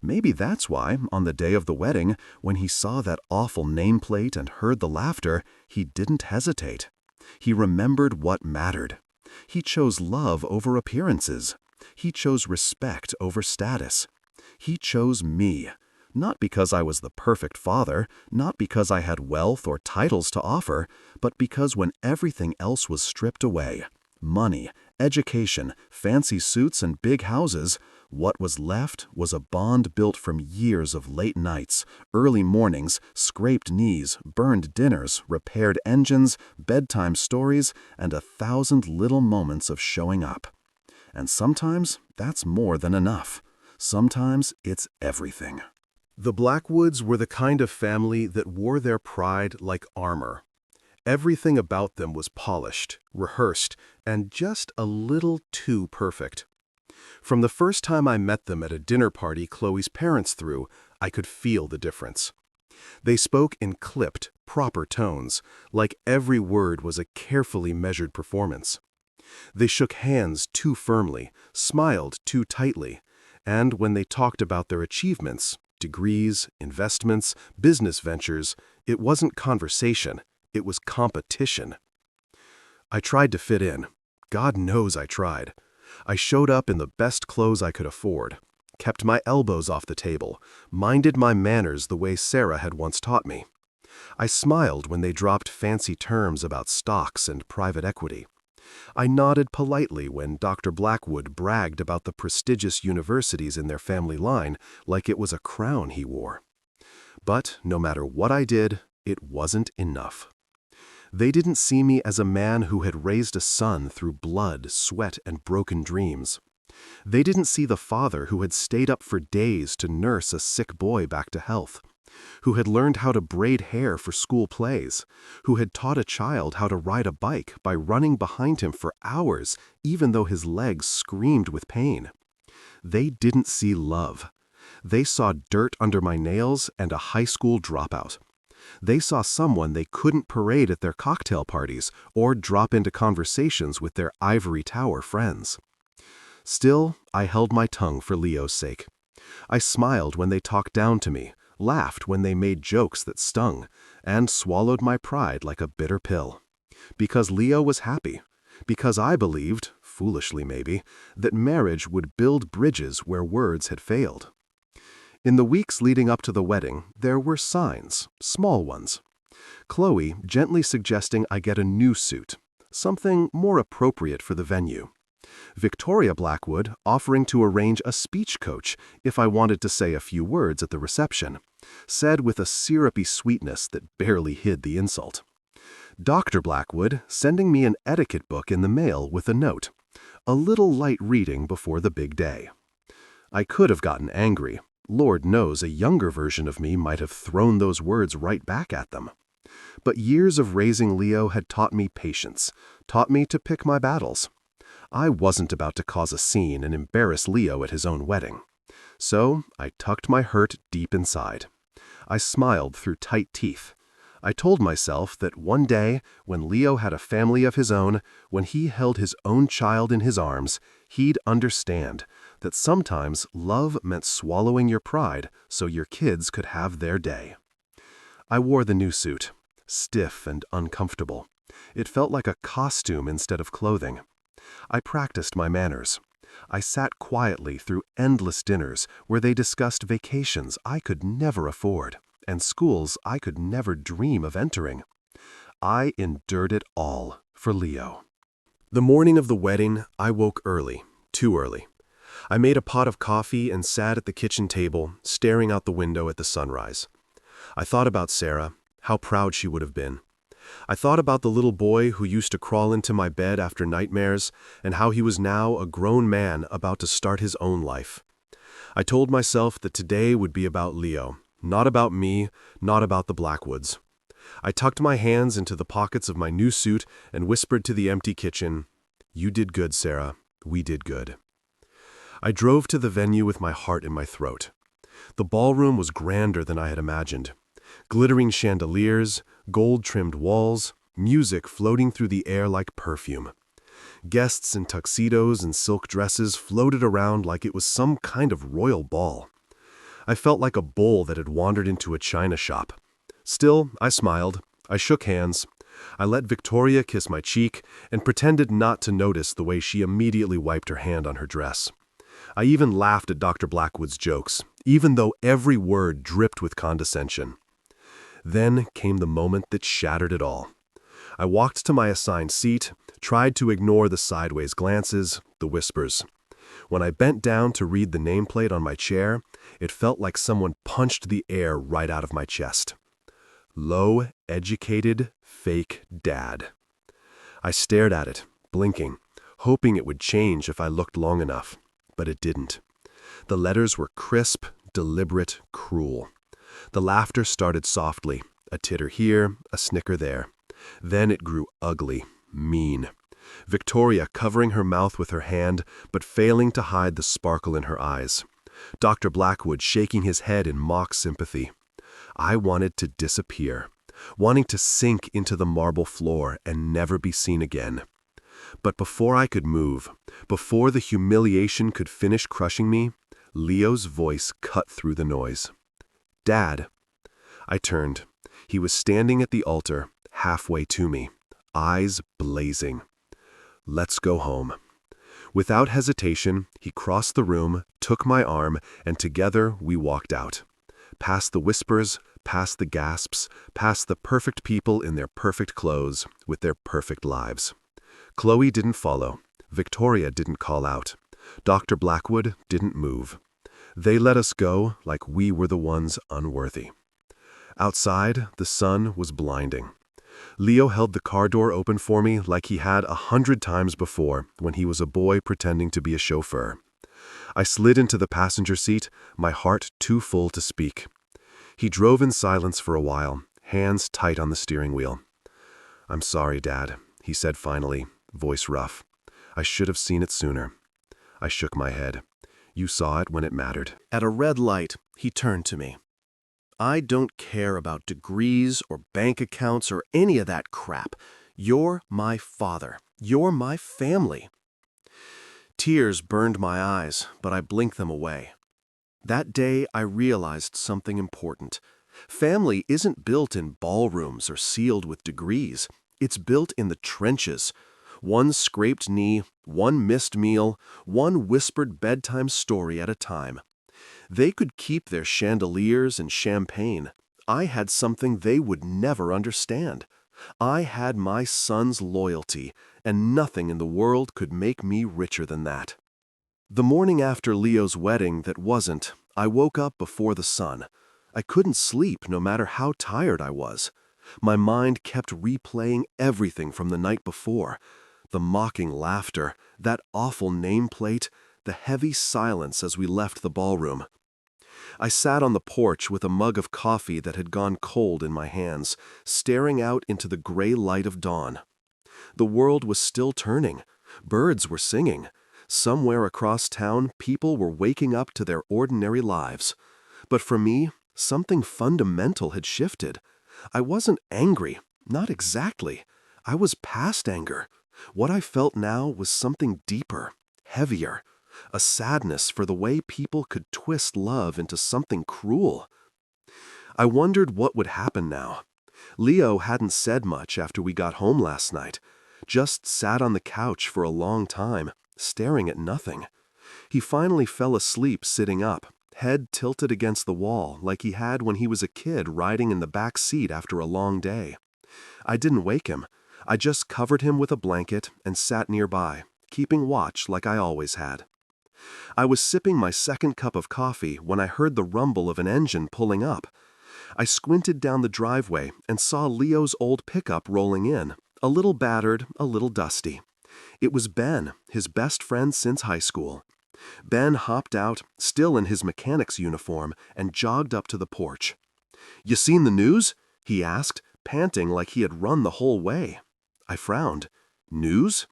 Maybe that's why, on the day of the wedding, when he saw that awful nameplate and heard the laughter, he didn't hesitate. He remembered what mattered. He chose love over appearances. He chose respect over status. He chose me. Not because I was the perfect father, not because I had wealth or titles to offer, but because when everything else was stripped away, money, education, fancy suits, and big houses, what was left was a bond built from years of late nights, early mornings, scraped knees, burned dinners, repaired engines, bedtime stories, and 1,000 little moments of showing up. And sometimes that's more than enough. Sometimes it's everything. The Blackwoods were the kind of family that wore their pride like armor. Everything about them was polished, rehearsed, and just a little too perfect. From the first time I met them at a dinner party Chloe's parents threw, I could feel the difference. They spoke in clipped, proper tones, like every word was a carefully measured performance. They shook hands too firmly, smiled too tightly, and when they talked about their achievements, degrees, investments, business ventures, it wasn't conversation, it was competition. I tried to fit in. God knows I tried. I showed up in the best clothes I could afford, kept my elbows off the table, minded my manners the way Sarah had once taught me. I smiled when they dropped fancy terms about stocks and private equity. I nodded politely when Dr. Blackwood bragged about the prestigious universities in their family line like it was a crown he wore. But no matter what I did, it wasn't enough. They didn't see me as a man who had raised a son through blood, sweat, and broken dreams. They didn't see the father who had stayed up for days to nurse a sick boy back to health, who had learned how to braid hair for school plays, who had taught a child how to ride a bike by running behind him for hours, even though his legs screamed with pain. They didn't see love. They saw dirt under my nails and a high school dropout. They saw someone they couldn't parade at their cocktail parties or drop into conversations with their ivory tower friends. Still, I held my tongue for Leo's sake. I smiled when they talked down to me, laughed when they made jokes that stung, and swallowed my pride like a bitter pill. Because Leo was happy. Because I believed, foolishly maybe, that marriage would build bridges where words had failed. In the weeks leading up to the wedding, there were signs, small ones. Chloe gently suggesting I get a new suit, something more appropriate for the venue. Victoria Blackwood offering to arrange a speech coach if I wanted to say a few words at the reception, said with a syrupy sweetness that barely hid the insult. Dr. Blackwood sending me an etiquette book in the mail with a note, a little light reading before the big day. I could have gotten angry. Lord knows a younger version of me might have thrown those words right back at them. But years of raising Leo had taught me patience, taught me to pick my battles. I wasn't about to cause a scene and embarrass Leo at his own wedding. So I tucked my hurt deep inside. I smiled through tight teeth. I told myself that one day, when Leo had a family of his own, when he held his own child in his arms, he'd understand that sometimes love meant swallowing your pride so your kids could have their day. I wore the new suit, stiff and uncomfortable. It felt like a costume instead of clothing. I practiced my manners. I sat quietly through endless dinners where they discussed vacations I could never afford and schools I could never dream of entering. I endured it all for Leo. The morning of the wedding, I woke early, too early. I made a pot of coffee and sat at the kitchen table, staring out the window at the sunrise. I thought about Sarah, how proud she would have been. I thought about the little boy who used to crawl into my bed after nightmares, and how he was now a grown man about to start his own life. I told myself that today would be about Leo, not about me, not about the Blackwoods. I tucked my hands into the pockets of my new suit and whispered to the empty kitchen, "You did good, Sarah. We did good." I drove to the venue with my heart in my throat. The ballroom was grander than I had imagined. Glittering chandeliers, gold-trimmed walls, music floating through the air like perfume. Guests in tuxedos and silk dresses floated around like it was some kind of royal ball. I felt like a bull that had wandered into a china shop. Still, I smiled. I shook hands. I let Victoria kiss my cheek and pretended not to notice the way she immediately wiped her hand on her dress. I even laughed at Dr. Blackwood's jokes, even though every word dripped with condescension. Then came the moment that shattered it all. I walked to my assigned seat, tried to ignore the sideways glances, the whispers. When I bent down to read the nameplate on my chair, it felt like someone punched the air right out of my chest. Low, educated, fake dad. I stared at it, blinking, hoping it would change if I looked long enough, but it didn't. The letters were crisp, deliberate, cruel. The laughter started softly, a titter here, a snicker there. Then it grew ugly, mean. Victoria covering her mouth with her hand, but failing to hide the sparkle in her eyes. Dr. Blackwood shaking his head in mock sympathy. I wanted to disappear, wanting to sink into the marble floor and never be seen again. But before I could move, before the humiliation could finish crushing me, Leo's voice cut through the noise. "Dad." I turned. He was standing at the altar, halfway to me, eyes blazing. "Let's go home." Without hesitation, he crossed the room, took my arm, and together we walked out. Past the whispers, past the gasps, past the perfect people in their perfect clothes, with their perfect lives. Chloe didn't follow. Victoria didn't call out. Dr. Blackwood didn't move. They let us go like we were the ones unworthy. Outside, the sun was blinding. Leo held the car door open for me like he had 100 times before when he was a boy pretending to be a chauffeur. I slid into the passenger seat, my heart too full to speak. He drove in silence for a while, hands tight on the steering wheel. "I'm sorry, Dad," he said finally, voice rough. "I should have seen it sooner." I shook my head. "You saw it when it mattered." At a red light, he turned to me. "I don't care about degrees or bank accounts or any of that crap. You're my father. You're my family." Tears burned my eyes, but I blinked them away. That day, I realized something important. Family isn't built in ballrooms or sealed with degrees. It's built in the trenches. One scraped knee, one missed meal, one whispered bedtime story at a time. They could keep their chandeliers and champagne. I had something they would never understand. I had my son's loyalty, and nothing in the world could make me richer than that. The morning after Leo's wedding that wasn't, I woke up before the sun. I couldn't sleep no matter how tired I was. My mind kept replaying everything from the night before. The mocking laughter, that awful nameplate, the heavy silence as we left the ballroom. I sat on the porch with a mug of coffee that had gone cold in my hands, staring out into the gray light of dawn. The world was still turning. Birds were singing. Somewhere across town, people were waking up to their ordinary lives. But for me, something fundamental had shifted. I wasn't angry, not exactly. I was past anger. What I felt now was something deeper, heavier. A sadness for the way people could twist love into something cruel. I wondered what would happen now. Leo hadn't said much after we got home last night, just sat on the couch for a long time, staring at nothing. He finally fell asleep sitting up, head tilted against the wall like he had when he was a kid riding in the back seat after a long day. I didn't wake him. I just covered him with a blanket and sat nearby, keeping watch like I always had. I was sipping my second cup of coffee when I heard the rumble of an engine pulling up. I squinted down the driveway and saw Leo's old pickup rolling in, a little battered, a little dusty. It was Ben, his best friend since high school. Ben hopped out, still in his mechanic's uniform, and jogged up to the porch. "You seen the news?" he asked, panting like he had run the whole way. I frowned. "News?"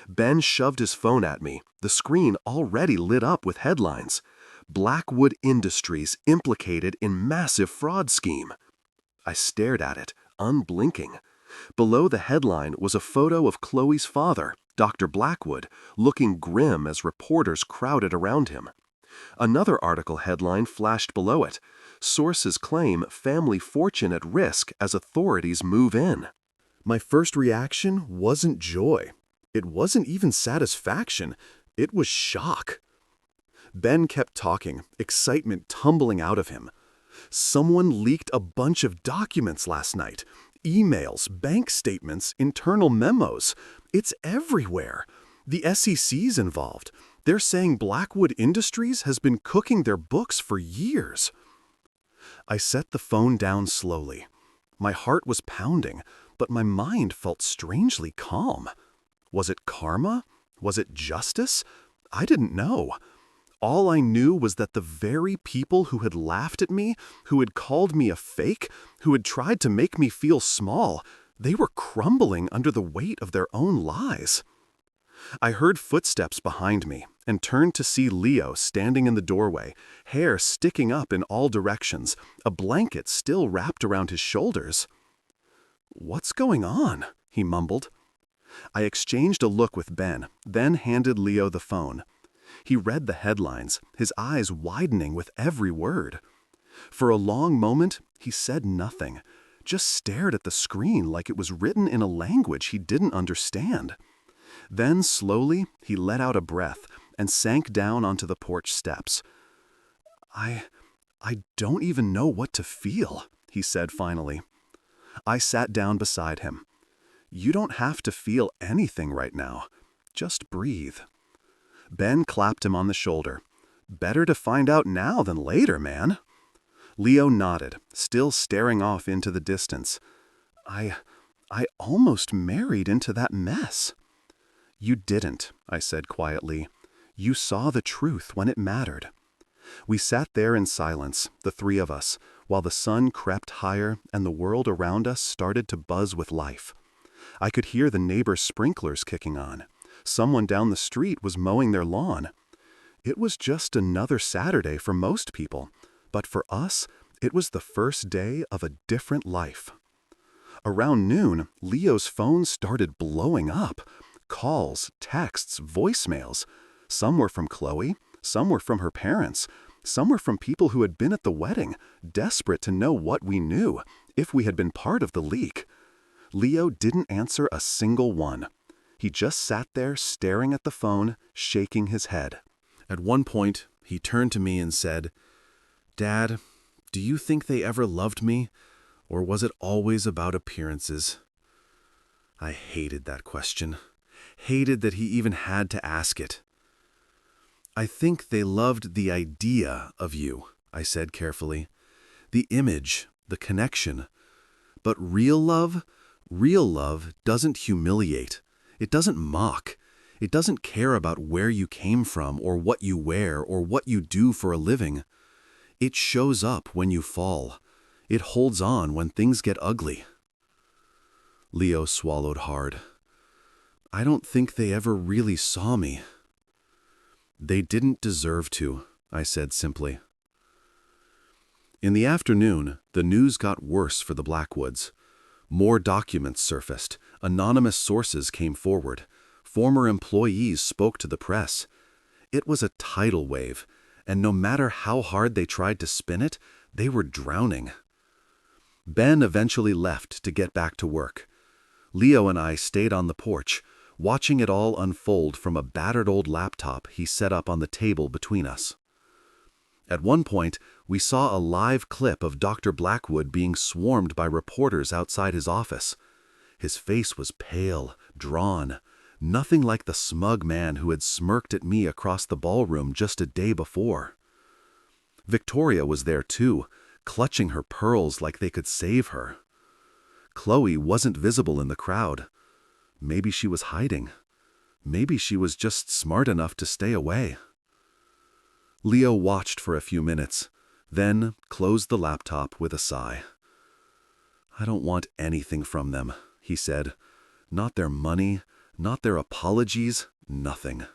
Ben shoved his phone at me, the screen already lit up with headlines. "Blackwood Industries implicated in massive fraud scheme." I stared at it, unblinking. Below the headline was a photo of Chloe's father, Dr. Blackwood, looking grim as reporters crowded around him. Another article headline flashed below it. Sources claim family fortune at risk as authorities move in. My first reaction wasn't joy. It wasn't even satisfaction. It was shock. Ben kept talking, excitement tumbling out of him. Someone leaked a bunch of documents last night. Emails, bank statements, internal memos. It's everywhere. The SEC's involved. They're saying Blackwood Industries has been cooking their books for years. I set the phone down slowly. My heart was pounding, but my mind felt strangely calm. Was it karma? Was it justice? I didn't know. All I knew was that the very people who had laughed at me, who had called me a fake, who had tried to make me feel small, they were crumbling under the weight of their own lies. I heard footsteps behind me and turned to see Leo standing in the doorway, hair sticking up in all directions, a blanket still wrapped around his shoulders. "What's going on?" he mumbled. I exchanged a look with Ben, then handed Leo the phone. He read the headlines, his eyes widening with every word. For a long moment, he said nothing, just stared at the screen like it was written in a language he didn't understand. Then, slowly, he let out a breath and sank down onto the porch steps. I don't even know what to feel," he said finally. I sat down beside him. "You don't have to feel anything right now. Just breathe." Ben clapped him on the shoulder. "Better to find out now than later, man." Leo nodded, still staring off into the distance. I almost married into that mess." "You didn't," I said quietly. "You saw the truth when it mattered." We sat there in silence, the three of us, while the sun crept higher and the world around us started to buzz with life. I could hear the neighbor's sprinklers kicking on. Someone down the street was mowing their lawn. It was just another Saturday for most people, but for us, it was the first day of a different life. Around noon, Leo's phone started blowing up. Calls, texts, voicemails. Some were from Chloe, some were from her parents, some were from people who had been at the wedding, desperate to know what we knew, if we had been part of the leak. Leo didn't answer a single one. He just sat there staring at the phone, shaking his head. At one point, he turned to me and said, "Dad, do you think they ever loved me, or was it always about appearances?" I hated that question. Hated that he even had to ask it. "I think they loved the idea of you," I said carefully. "The image, the connection. But real love doesn't humiliate. It doesn't mock. It doesn't care about where you came from or what you wear or what you do for a living. It shows up when you fall. It holds on when things get ugly." Leo swallowed hard. "I don't think they ever really saw me." "They didn't deserve to," I said simply. In the afternoon, the news got worse for the Blackwoods. More documents surfaced. Anonymous sources came forward. Former employees spoke to the press. It was a tidal wave, and no matter how hard they tried to spin it, they were drowning. Ben eventually left to get back to work. Leo and I stayed on the porch, watching it all unfold from a battered old laptop he set up on the table between us. At one point, we saw a live clip of Dr. Blackwood being swarmed by reporters outside his office. His face was pale, drawn, nothing like the smug man who had smirked at me across the ballroom just a day before. Victoria was there too, clutching her pearls like they could save her. Chloe wasn't visible in the crowd. Maybe she was hiding. Maybe she was just smart enough to stay away. Leo watched for a few minutes, then closed the laptop with a sigh. "I don't want anything from them," he said. "Not their money, not their apologies, nothing."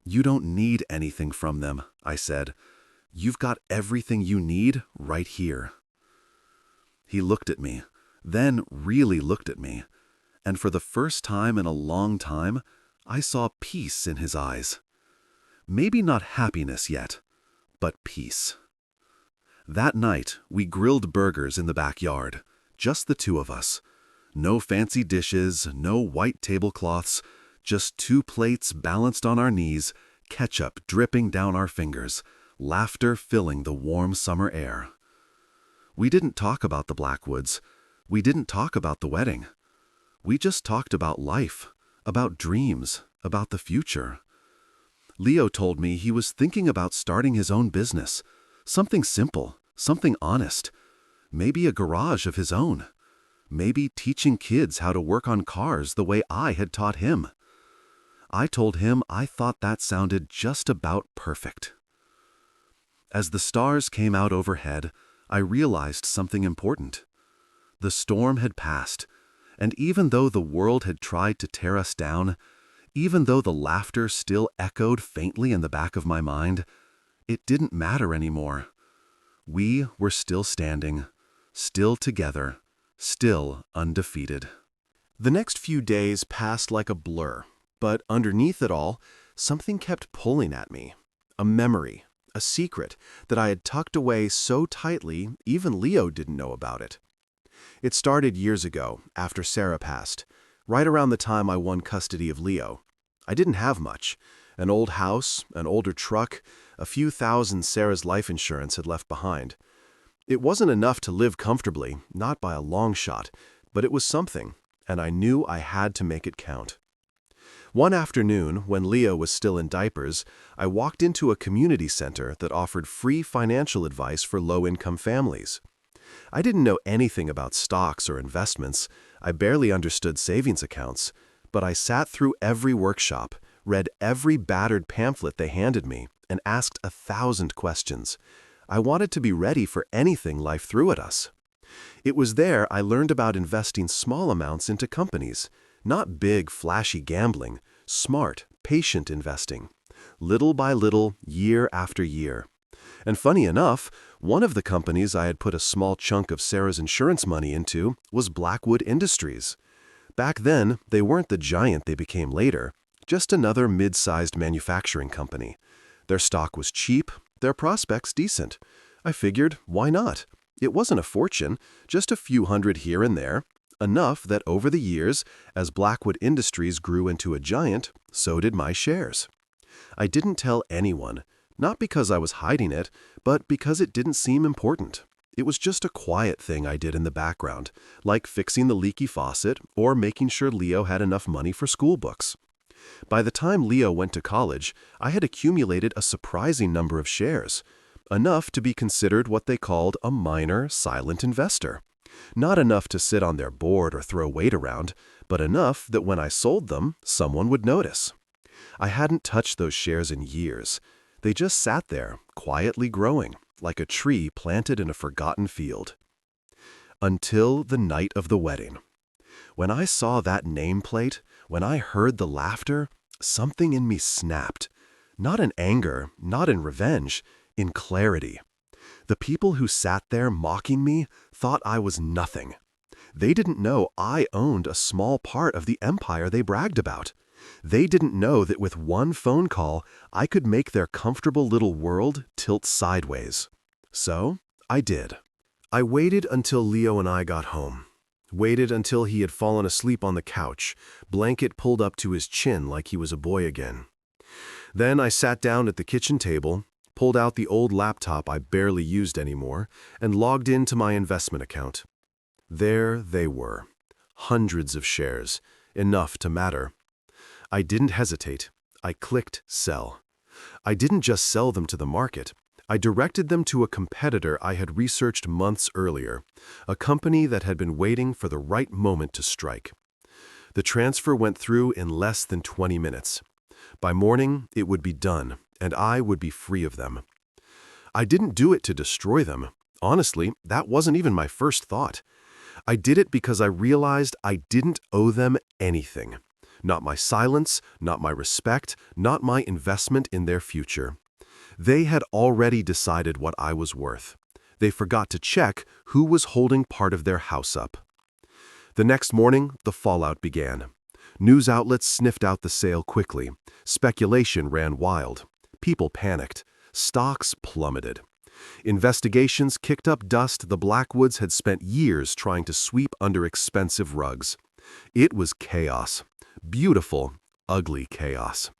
"You don't need anything from them," I said. "You've got everything you need right here." He looked at me, then really looked at me, and for the first time in a long time, I saw peace in his eyes. Maybe not happiness yet, but peace. That night, we grilled burgers in the backyard, just the two of us. No fancy dishes, no white tablecloths, just two plates balanced on our knees, ketchup dripping down our fingers, laughter filling the warm summer air. We didn't talk about the Blackwoods. We didn't talk about the wedding. We just talked about life, about dreams, about the future. Leo told me he was thinking about starting his own business, something simple, something honest, maybe a garage of his own, maybe teaching kids how to work on cars the way I had taught him. I told him I thought that sounded just about perfect. As the stars came out overhead, I realized something important. The storm had passed, and even though the world had tried to tear us down, even though the laughter still echoed faintly in the back of my mind, it didn't matter anymore. We were still standing, still together, still undefeated. The next few days passed like a blur, but underneath it all, something kept pulling at me. A memory, a secret that I had tucked away so tightly even Leo didn't know about it. It started years ago, after Sarah passed, right around the time I won custody of Leo. I didn't have much. An old house, an older truck, a few thousand Sarah's life insurance had left behind. It wasn't enough to live comfortably, not by a long shot, but it was something, and I knew I had to make it count. One afternoon, when Leo was still in diapers, I walked into a community center that offered free financial advice for low-income families. I didn't know anything about stocks or investments. I barely understood savings accounts, but I sat through every workshop, read every battered pamphlet they handed me, and asked 1,000 questions. I wanted to be ready for anything life threw at us. It was there I learned about investing small amounts into companies, not big, flashy gambling, smart, patient investing, little by little, year after year. And funny enough, one of the companies I had put a small chunk of Sarah's insurance money into was Blackwood Industries. Back then, they weren't the giant they became later, just another mid-sized manufacturing company. Their stock was cheap, their prospects decent. I figured, why not? It wasn't a fortune, just a few hundred here and there, enough that over the years, as Blackwood Industries grew into a giant, so did my shares. I didn't tell anyone, not because I was hiding it, but because it didn't seem important. It was just a quiet thing I did in the background, like fixing the leaky faucet or making sure Leo had enough money for school books. By the time Leo went to college, I had accumulated a surprising number of shares, enough to be considered what they called a minor, silent investor. Not enough to sit on their board or throw weight around, but enough that when I sold them, someone would notice. I hadn't touched those shares in years. They just sat there, quietly growing, like a tree planted in a forgotten field. Until the night of the wedding. When I saw that nameplate, when I heard the laughter, something in me snapped. Not in anger, not in revenge, in clarity. The people who sat there mocking me thought I was nothing. They didn't know I owned a small part of the empire they bragged about. They didn't know that with one phone call, I could make their comfortable little world tilt sideways. So, I did. I waited until Leo and I got home. Waited until he had fallen asleep on the couch, blanket pulled up to his chin like he was a boy again. Then I sat down at the kitchen table, pulled out the old laptop I barely used anymore, and logged into my investment account. There they were. Hundreds of shares. Enough to matter. I didn't hesitate. I clicked sell. I didn't just sell them to the market. I directed them to a competitor I had researched months earlier, a company that had been waiting for the right moment to strike. The transfer went through in less than 20 minutes. By morning, it would be done, and I would be free of them. I didn't do it to destroy them. Honestly, that wasn't even my first thought. I did it because I realized I didn't owe them anything. Not my silence, not my respect, not my investment in their future. They had already decided what I was worth. They forgot to check who was holding part of their house up. The next morning, the fallout began. News outlets sniffed out the sale quickly. Speculation ran wild. People panicked. Stocks plummeted. Investigations kicked up dust the Blackwoods had spent years trying to sweep under expensive rugs. It was chaos. Beautiful, ugly chaos.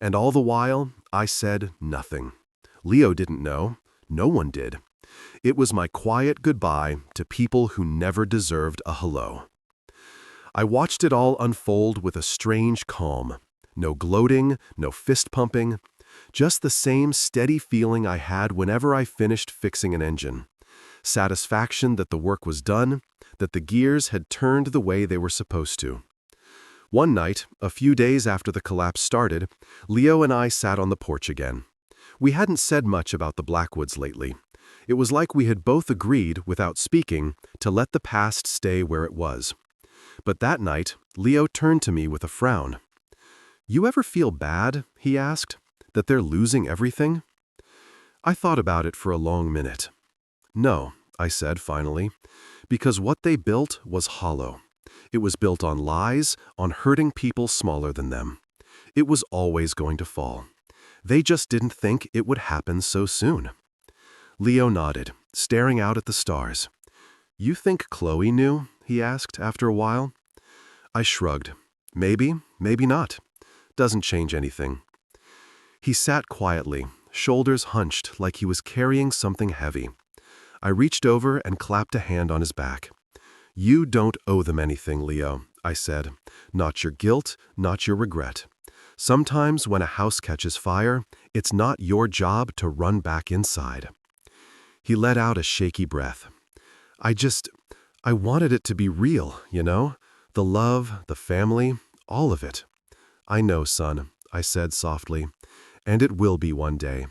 And all the while, I said nothing. Leo didn't know. No one did. It was my quiet goodbye to people who never deserved a hello. I watched it all unfold with a strange calm. No gloating, no fist-pumping, just the same steady feeling I had whenever I finished fixing an engine. Satisfaction that the work was done, that the gears had turned the way they were supposed to. One night, a few days after the collapse started, Leo and I sat on the porch again. We hadn't said much about the Blackwoods lately. It was like we had both agreed, without speaking, to let the past stay where it was. But that night, Leo turned to me with a frown. "You ever feel bad?" he asked. "That they're losing everything?" I thought about it for a long minute. "No," I said finally, "because what they built was hollow. It was built on lies, on hurting people smaller than them. It was always going to fall. They just didn't think it would happen so soon." Leo nodded, staring out at the stars. "You think Chloe knew?" he asked after a while. I shrugged. "Maybe, maybe not. Doesn't change anything." He sat quietly, shoulders hunched like he was carrying something heavy. I reached over and clapped a hand on his back. "You don't owe them anything, Leo," I said. "Not your guilt, not your regret. Sometimes when a house catches fire, it's not your job to run back inside." He let out a shaky breath. I wanted it to be real, you know? The love, the family, all of it." "I know, son," I said softly, "and it will be one day,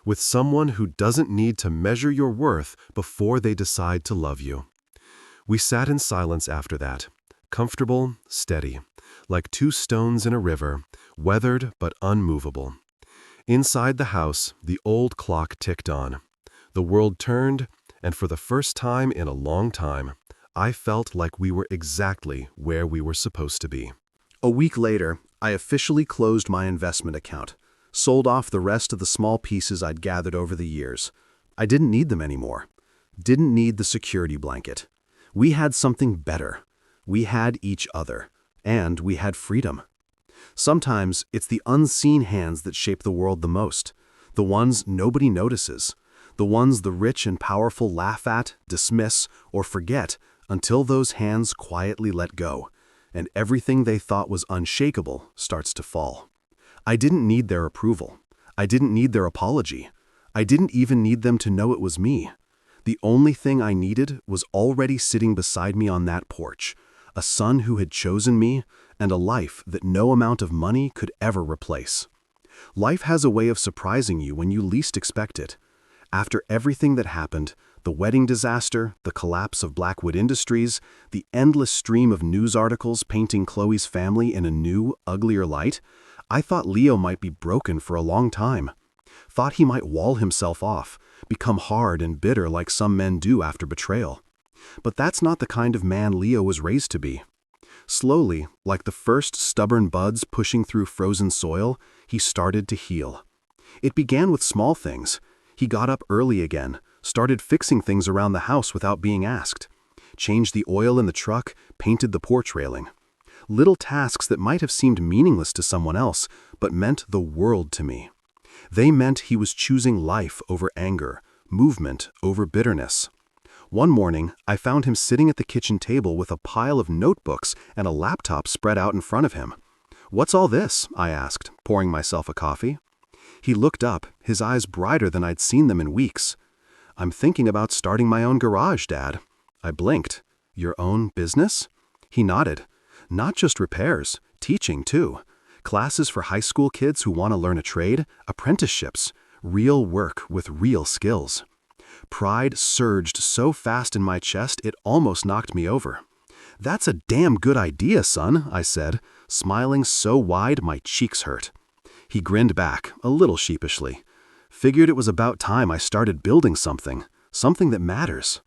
with someone who doesn't need to measure your worth before they decide to love you." We sat in silence after that, comfortable, steady, like two stones in a river, weathered but unmovable. Inside the house, the old clock ticked on. The world turned, and for the first time in a long time, I felt like we were exactly where we were supposed to be. A week later, I officially closed my investment account, sold off the rest of the small pieces I'd gathered over the years. I didn't need them anymore. Didn't need the security blanket. We had something better. We had each other. And we had freedom. Sometimes it's the unseen hands that shape the world the most, the ones nobody notices, the ones the rich and powerful laugh at, dismiss, or forget until those hands quietly let go, and everything they thought was unshakable starts to fall. I didn't need their approval. I didn't need their apology. I didn't even need them to know it was me. The only thing I needed was already sitting beside me on that porch, a son who had chosen me, and a life that no amount of money could ever replace. Life has a way of surprising you when you least expect it. After everything that happened, the wedding disaster, the collapse of Blackwood Industries, the endless stream of news articles painting Chloe's family in a new, uglier light, I thought Leo might be broken for a long time. Thought he might wall himself off, become hard and bitter like some men do after betrayal. But that's not the kind of man Leo was raised to be. Slowly, like the first stubborn buds pushing through frozen soil, he started to heal. It began with small things. He got up early again, started fixing things around the house without being asked, changed the oil in the truck, painted the porch railing. Little tasks that might have seemed meaningless to someone else, but meant the world to me. They meant he was choosing life over anger, movement over bitterness. One morning, I found him sitting at the kitchen table with a pile of notebooks and a laptop spread out in front of him. "What's all this?" I asked, pouring myself a coffee. He looked up, his eyes brighter than I'd seen them in weeks. "I'm thinking about starting my own garage, Dad." I blinked. "Your own business?" He nodded. "Not just repairs, teaching too. Classes for high school kids who want to learn a trade, apprenticeships, real work with real skills." Pride surged so fast in my chest it almost knocked me over. "That's a damn good idea, son," I said, smiling so wide my cheeks hurt. He grinned back, a little sheepishly. "Figured it was about time I started building something that matters."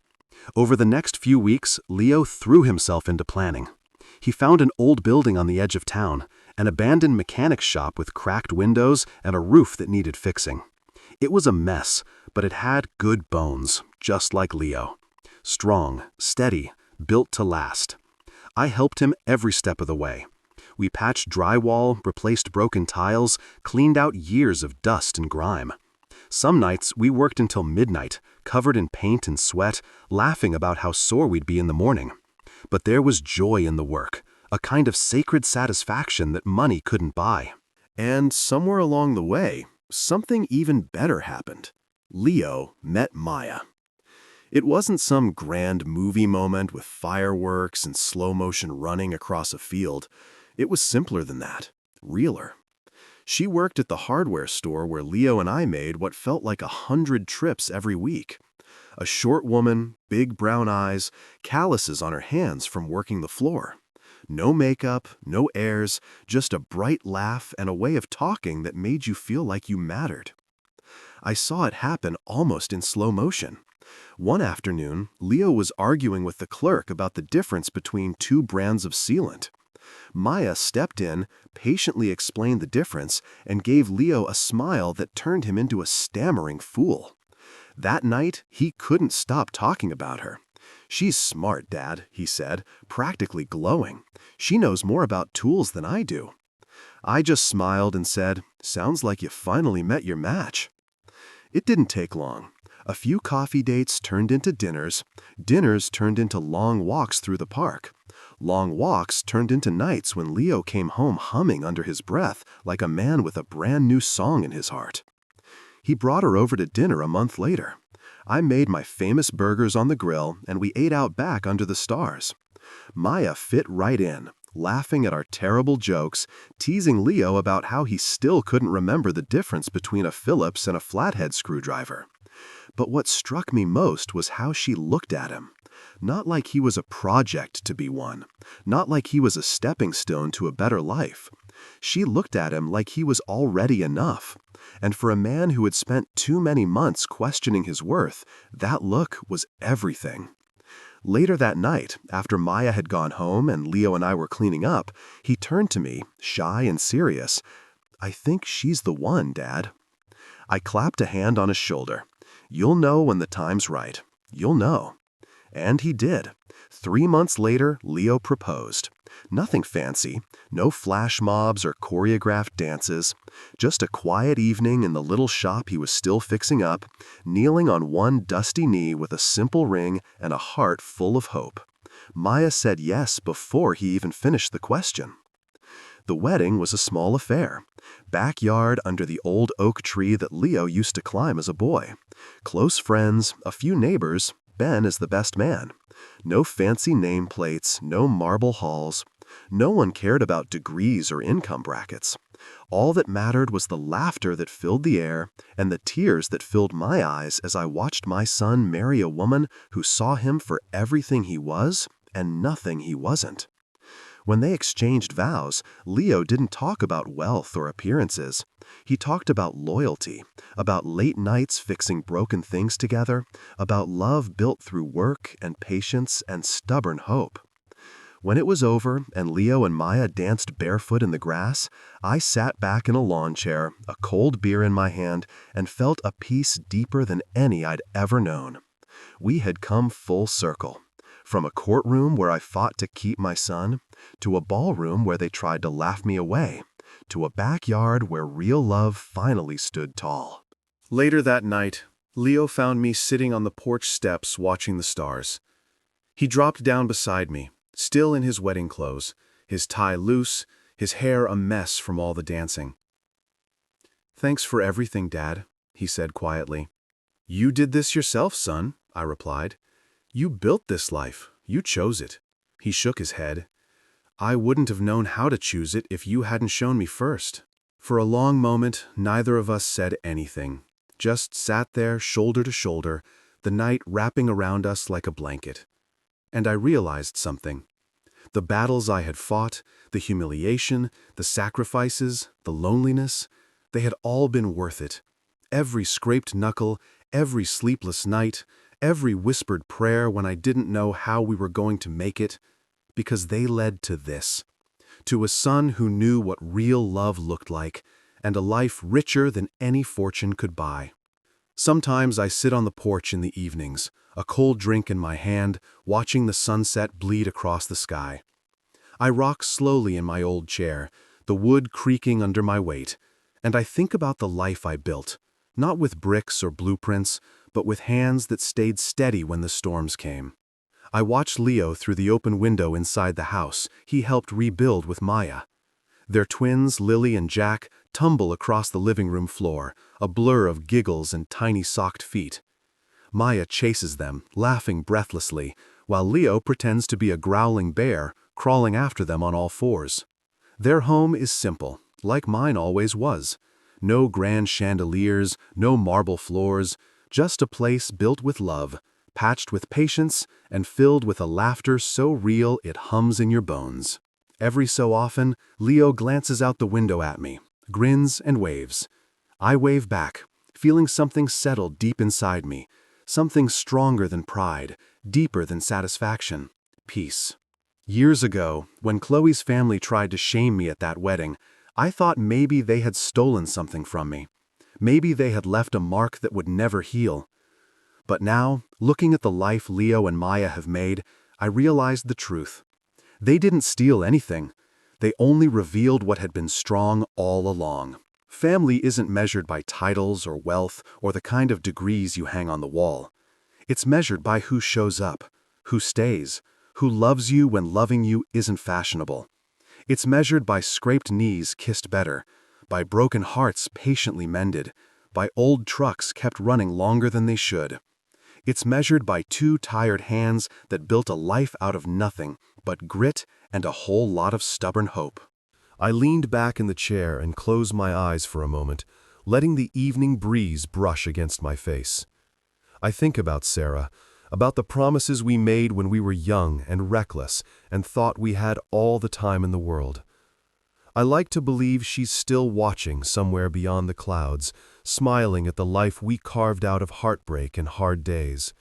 Over the next few weeks, Leo threw himself into planning. He found an old building on the edge of town, An abandoned mechanic shop with cracked windows and a roof that needed fixing. It was a mess, but it had good bones, just like Leo. Strong, steady, built to last. I helped him every step of the way. We patched drywall, replaced broken tiles, cleaned out years of dust and grime. Some nights we worked until midnight, covered in paint and sweat, laughing about how sore we'd be in the morning. But there was joy in the work, a kind of sacred satisfaction that money couldn't buy. And somewhere along the way, something even better happened. Leo met Maya. It wasn't some grand movie moment with fireworks and slow-motion running across a field. It was simpler than that, realer. She worked at the hardware store where Leo and I made what felt like 100 trips every week. A short woman, big brown eyes, calluses on her hands from working the floor. No makeup, no airs, just a bright laugh and a way of talking that made you feel like you mattered. I saw it happen almost in slow motion. One afternoon, Leo was arguing with the clerk about the difference between two brands of sealant. Maya stepped in, patiently explained the difference, and gave Leo a smile that turned him into a stammering fool. That night, he couldn't stop talking about her. "She's smart, Dad," he said, practically glowing. "She knows more about tools than I do." I just smiled and said, "Sounds like you finally met your match." It didn't take long. A few coffee dates turned into dinners. Dinners turned into long walks through the park. Long walks turned into nights when Leo came home humming under his breath like a man with a brand new song in his heart. He brought her over to dinner a month later. I made my famous burgers on the grill, and we ate out back under the stars. Maya fit right in, laughing at our terrible jokes, teasing Leo about how he still couldn't remember the difference between a Phillips and a flathead screwdriver. But what struck me most was how she looked at him. Not like he was a project to be won, not like he was a stepping stone to a better life. She looked at him like he was already enough. And for a man who had spent too many months questioning his worth, that look was everything. Later that night, after Maya had gone home and Leo and I were cleaning up, he turned to me, shy and serious. "I think she's the one, Dad." I clapped a hand on his shoulder. "You'll know when the time's right. You'll know." And he did. 3 months later, Leo proposed. Nothing fancy, no flash mobs or choreographed dances, just a quiet evening in the little shop he was still fixing up, kneeling on one dusty knee with a simple ring and a heart full of hope. Maya said yes before he even finished the question. The wedding was a small affair. Backyard under the old oak tree that Leo used to climb as a boy. Close friends, a few neighbors, Ben is the best man. No fancy nameplates, no marble halls. No one cared about degrees or income brackets. All that mattered was the laughter that filled the air and the tears that filled my eyes as I watched my son marry a woman who saw him for everything he was and nothing he wasn't. When they exchanged vows, Leo didn't talk about wealth or appearances. He talked about loyalty, about late nights fixing broken things together, about love built through work and patience and stubborn hope. When it was over and Leo and Maya danced barefoot in the grass, I sat back in a lawn chair, a cold beer in my hand, and felt a peace deeper than any I'd ever known. We had come full circle. From a courtroom where I fought to keep my son, to a ballroom where they tried to laugh me away, to a backyard where real love finally stood tall. Later that night, Leo found me sitting on the porch steps watching the stars. He dropped down beside me, still in his wedding clothes, his tie loose, his hair a mess from all the dancing. "Thanks for everything, Dad," he said quietly. "You did this yourself, son," I replied. "You built this life. You chose it." He shook his head. "I wouldn't have known how to choose it if you hadn't shown me first." For a long moment, neither of us said anything, just sat there shoulder to shoulder, the night wrapping around us like a blanket. And I realized something. The battles I had fought, the humiliation, the sacrifices, the loneliness, they had all been worth it. Every scraped knuckle, every sleepless night, every whispered prayer when I didn't know how we were going to make it, because they led to this. to a son who knew what real love looked like, and a life richer than any fortune could buy. Sometimes I sit on the porch in the evenings, a cold drink in my hand, watching the sunset bleed across the sky. I rock slowly in my old chair, the wood creaking under my weight, and I think about the life I built, not with bricks or blueprints, but with hands that stayed steady when the storms came. I watch Leo through the open window inside the house he helped rebuild with Maya. Their twins, Lily and Jack, tumble across the living room floor, a blur of giggles and tiny socked feet. Maya chases them, laughing breathlessly, while Leo pretends to be a growling bear, crawling after them on all fours. Their home is simple, like mine always was. No grand chandeliers, no marble floors, just a place built with love, patched with patience, and filled with a laughter so real it hums in your bones. Every so often, Leo glances out the window at me, grins and waves. I wave back, feeling something settle deep inside me, something stronger than pride, deeper than satisfaction, peace. Years ago, when Chloe's family tried to shame me at that wedding, I thought maybe they had stolen something from me. Maybe they had left a mark that would never heal. But now, looking at the life Leo and Maya have made, I realized the truth. They didn't steal anything. They only revealed what had been strong all along. Family isn't measured by titles or wealth or the kind of degrees you hang on the wall. It's measured by who shows up, who stays, who loves you when loving you isn't fashionable. It's measured by scraped knees kissed better, by broken hearts patiently mended, by old trucks kept running longer than they should. It's measured by two tired hands that built a life out of nothing but grit and a whole lot of stubborn hope. I leaned back in the chair and closed my eyes for a moment, letting the evening breeze brush against my face. I think about Sarah, about the promises we made when we were young and reckless and thought we had all the time in the world. I like to believe she's still watching somewhere beyond the clouds, smiling at the life we carved out of heartbreak and hard days.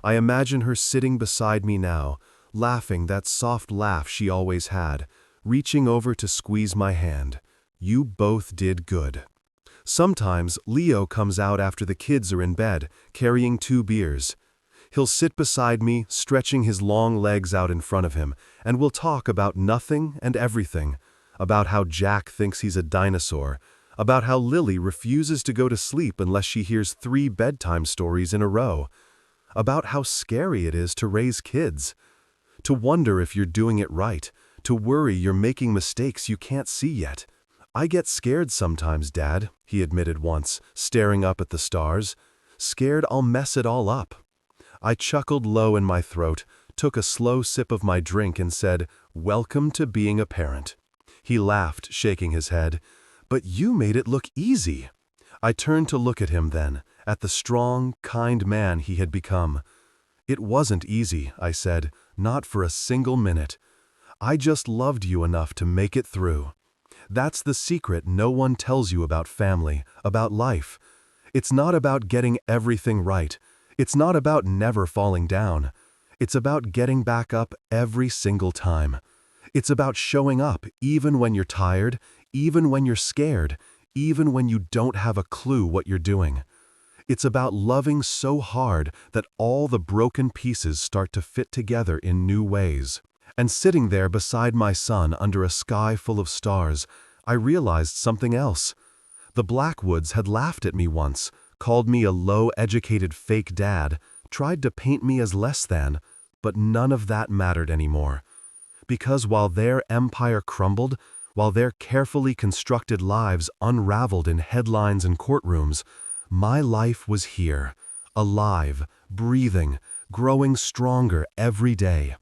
I imagine her sitting beside me now, laughing that soft laugh she always had, reaching over to squeeze my hand. You both did good. Sometimes Leo comes out after the kids are in bed, carrying 2 beers. He'll sit beside me, stretching his long legs out in front of him, and we'll talk about nothing and everything, about how Jack thinks he's a dinosaur, about how Lily refuses to go to sleep unless she hears 3 bedtime stories in a row, about how scary it is to raise kids, to wonder if you're doing it right, to worry you're making mistakes you can't see yet. I get scared sometimes, Dad, he admitted once, staring up at the stars. Scared I'll mess it all up. I chuckled low in my throat, took a slow sip of my drink and said, "Welcome to being a parent." He laughed, shaking his head. "But you made it look easy." I turned to look at him then, at the strong, kind man he had become. "It wasn't easy," I said, "not for a single minute. I just loved you enough to make it through. That's the secret no one tells you about family, about life. It's not about getting everything right. It's not about never falling down. It's about getting back up every single time. It's about showing up even when you're tired, even when you're scared, even when you don't have a clue what you're doing. It's about loving so hard that all the broken pieces start to fit together in new ways." And sitting there beside my son under a sky full of stars, I realized something else. The Blackwoods had laughed at me once, called me a low-educated fake dad, tried to paint me as less than, but none of that mattered anymore. Because while their empire crumbled, while their carefully constructed lives unraveled in headlines and courtrooms, my life was here, alive, breathing, growing stronger every day.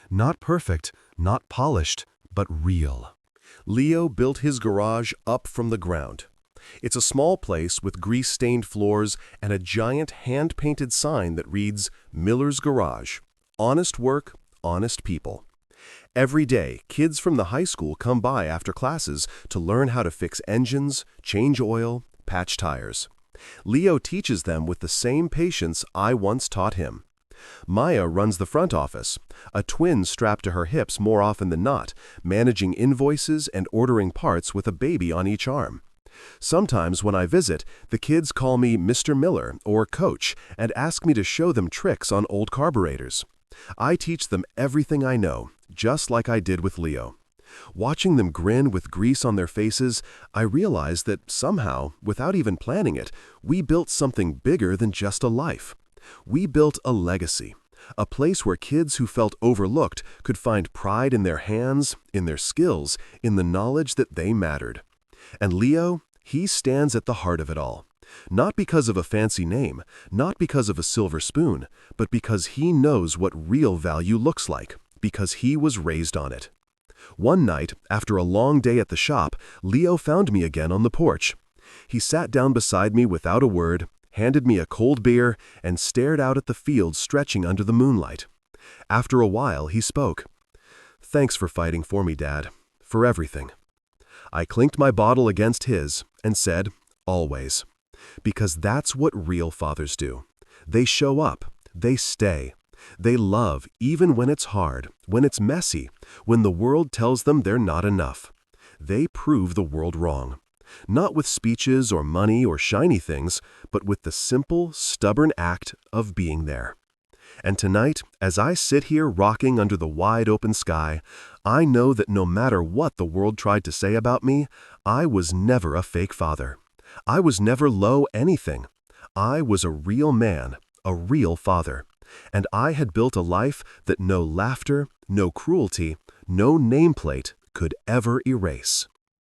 Not perfect, not polished, but real. Leo built his garage up from the ground. It's a small place with grease-stained floors and a giant hand-painted sign that reads, "Miller's Garage. Honest work, honest people." Every day, kids from the high school come by after classes to learn how to fix engines, change oil, patch tires. Leo teaches them with the same patience I once taught him. Maya runs the front office, a twin strapped to her hips more often than not, managing invoices and ordering parts with a baby on each arm. Sometimes when I visit, the kids call me Mr. Miller or Coach and ask me to show them tricks on old carburetors. I teach them everything I know, just like I did with Leo. Watching them grin with grease on their faces, I realize that somehow, without even planning it, we built something bigger than just a life. We built a legacy, a place where kids who felt overlooked could find pride in their hands, in their skills, in the knowledge that they mattered. And Leo, he stands at the heart of it all. Not because of a fancy name, not because of a silver spoon, but because he knows what real value looks like, because he was raised on it. One night, after a long day at the shop, Leo found me again on the porch. He sat down beside me without a word, handed me a cold beer, and stared out at the fields stretching under the moonlight. After a while, he spoke. "Thanks for fighting for me, Dad. For everything." I clinked my bottle against his and said, "Always." Because that's what real fathers do. They show up. They stay. They love even when it's hard, when it's messy, when the world tells them they're not enough. They prove the world wrong. Not with speeches or money or shiny things, but with the simple, stubborn act of being there. And tonight, as I sit here rocking under the wide open sky, I know that no matter what the world tried to say about me, I was never a fake father. I was never low anything. I was a real man, a real father. And I had built a life that no laughter, no cruelty, no nameplate could ever erase.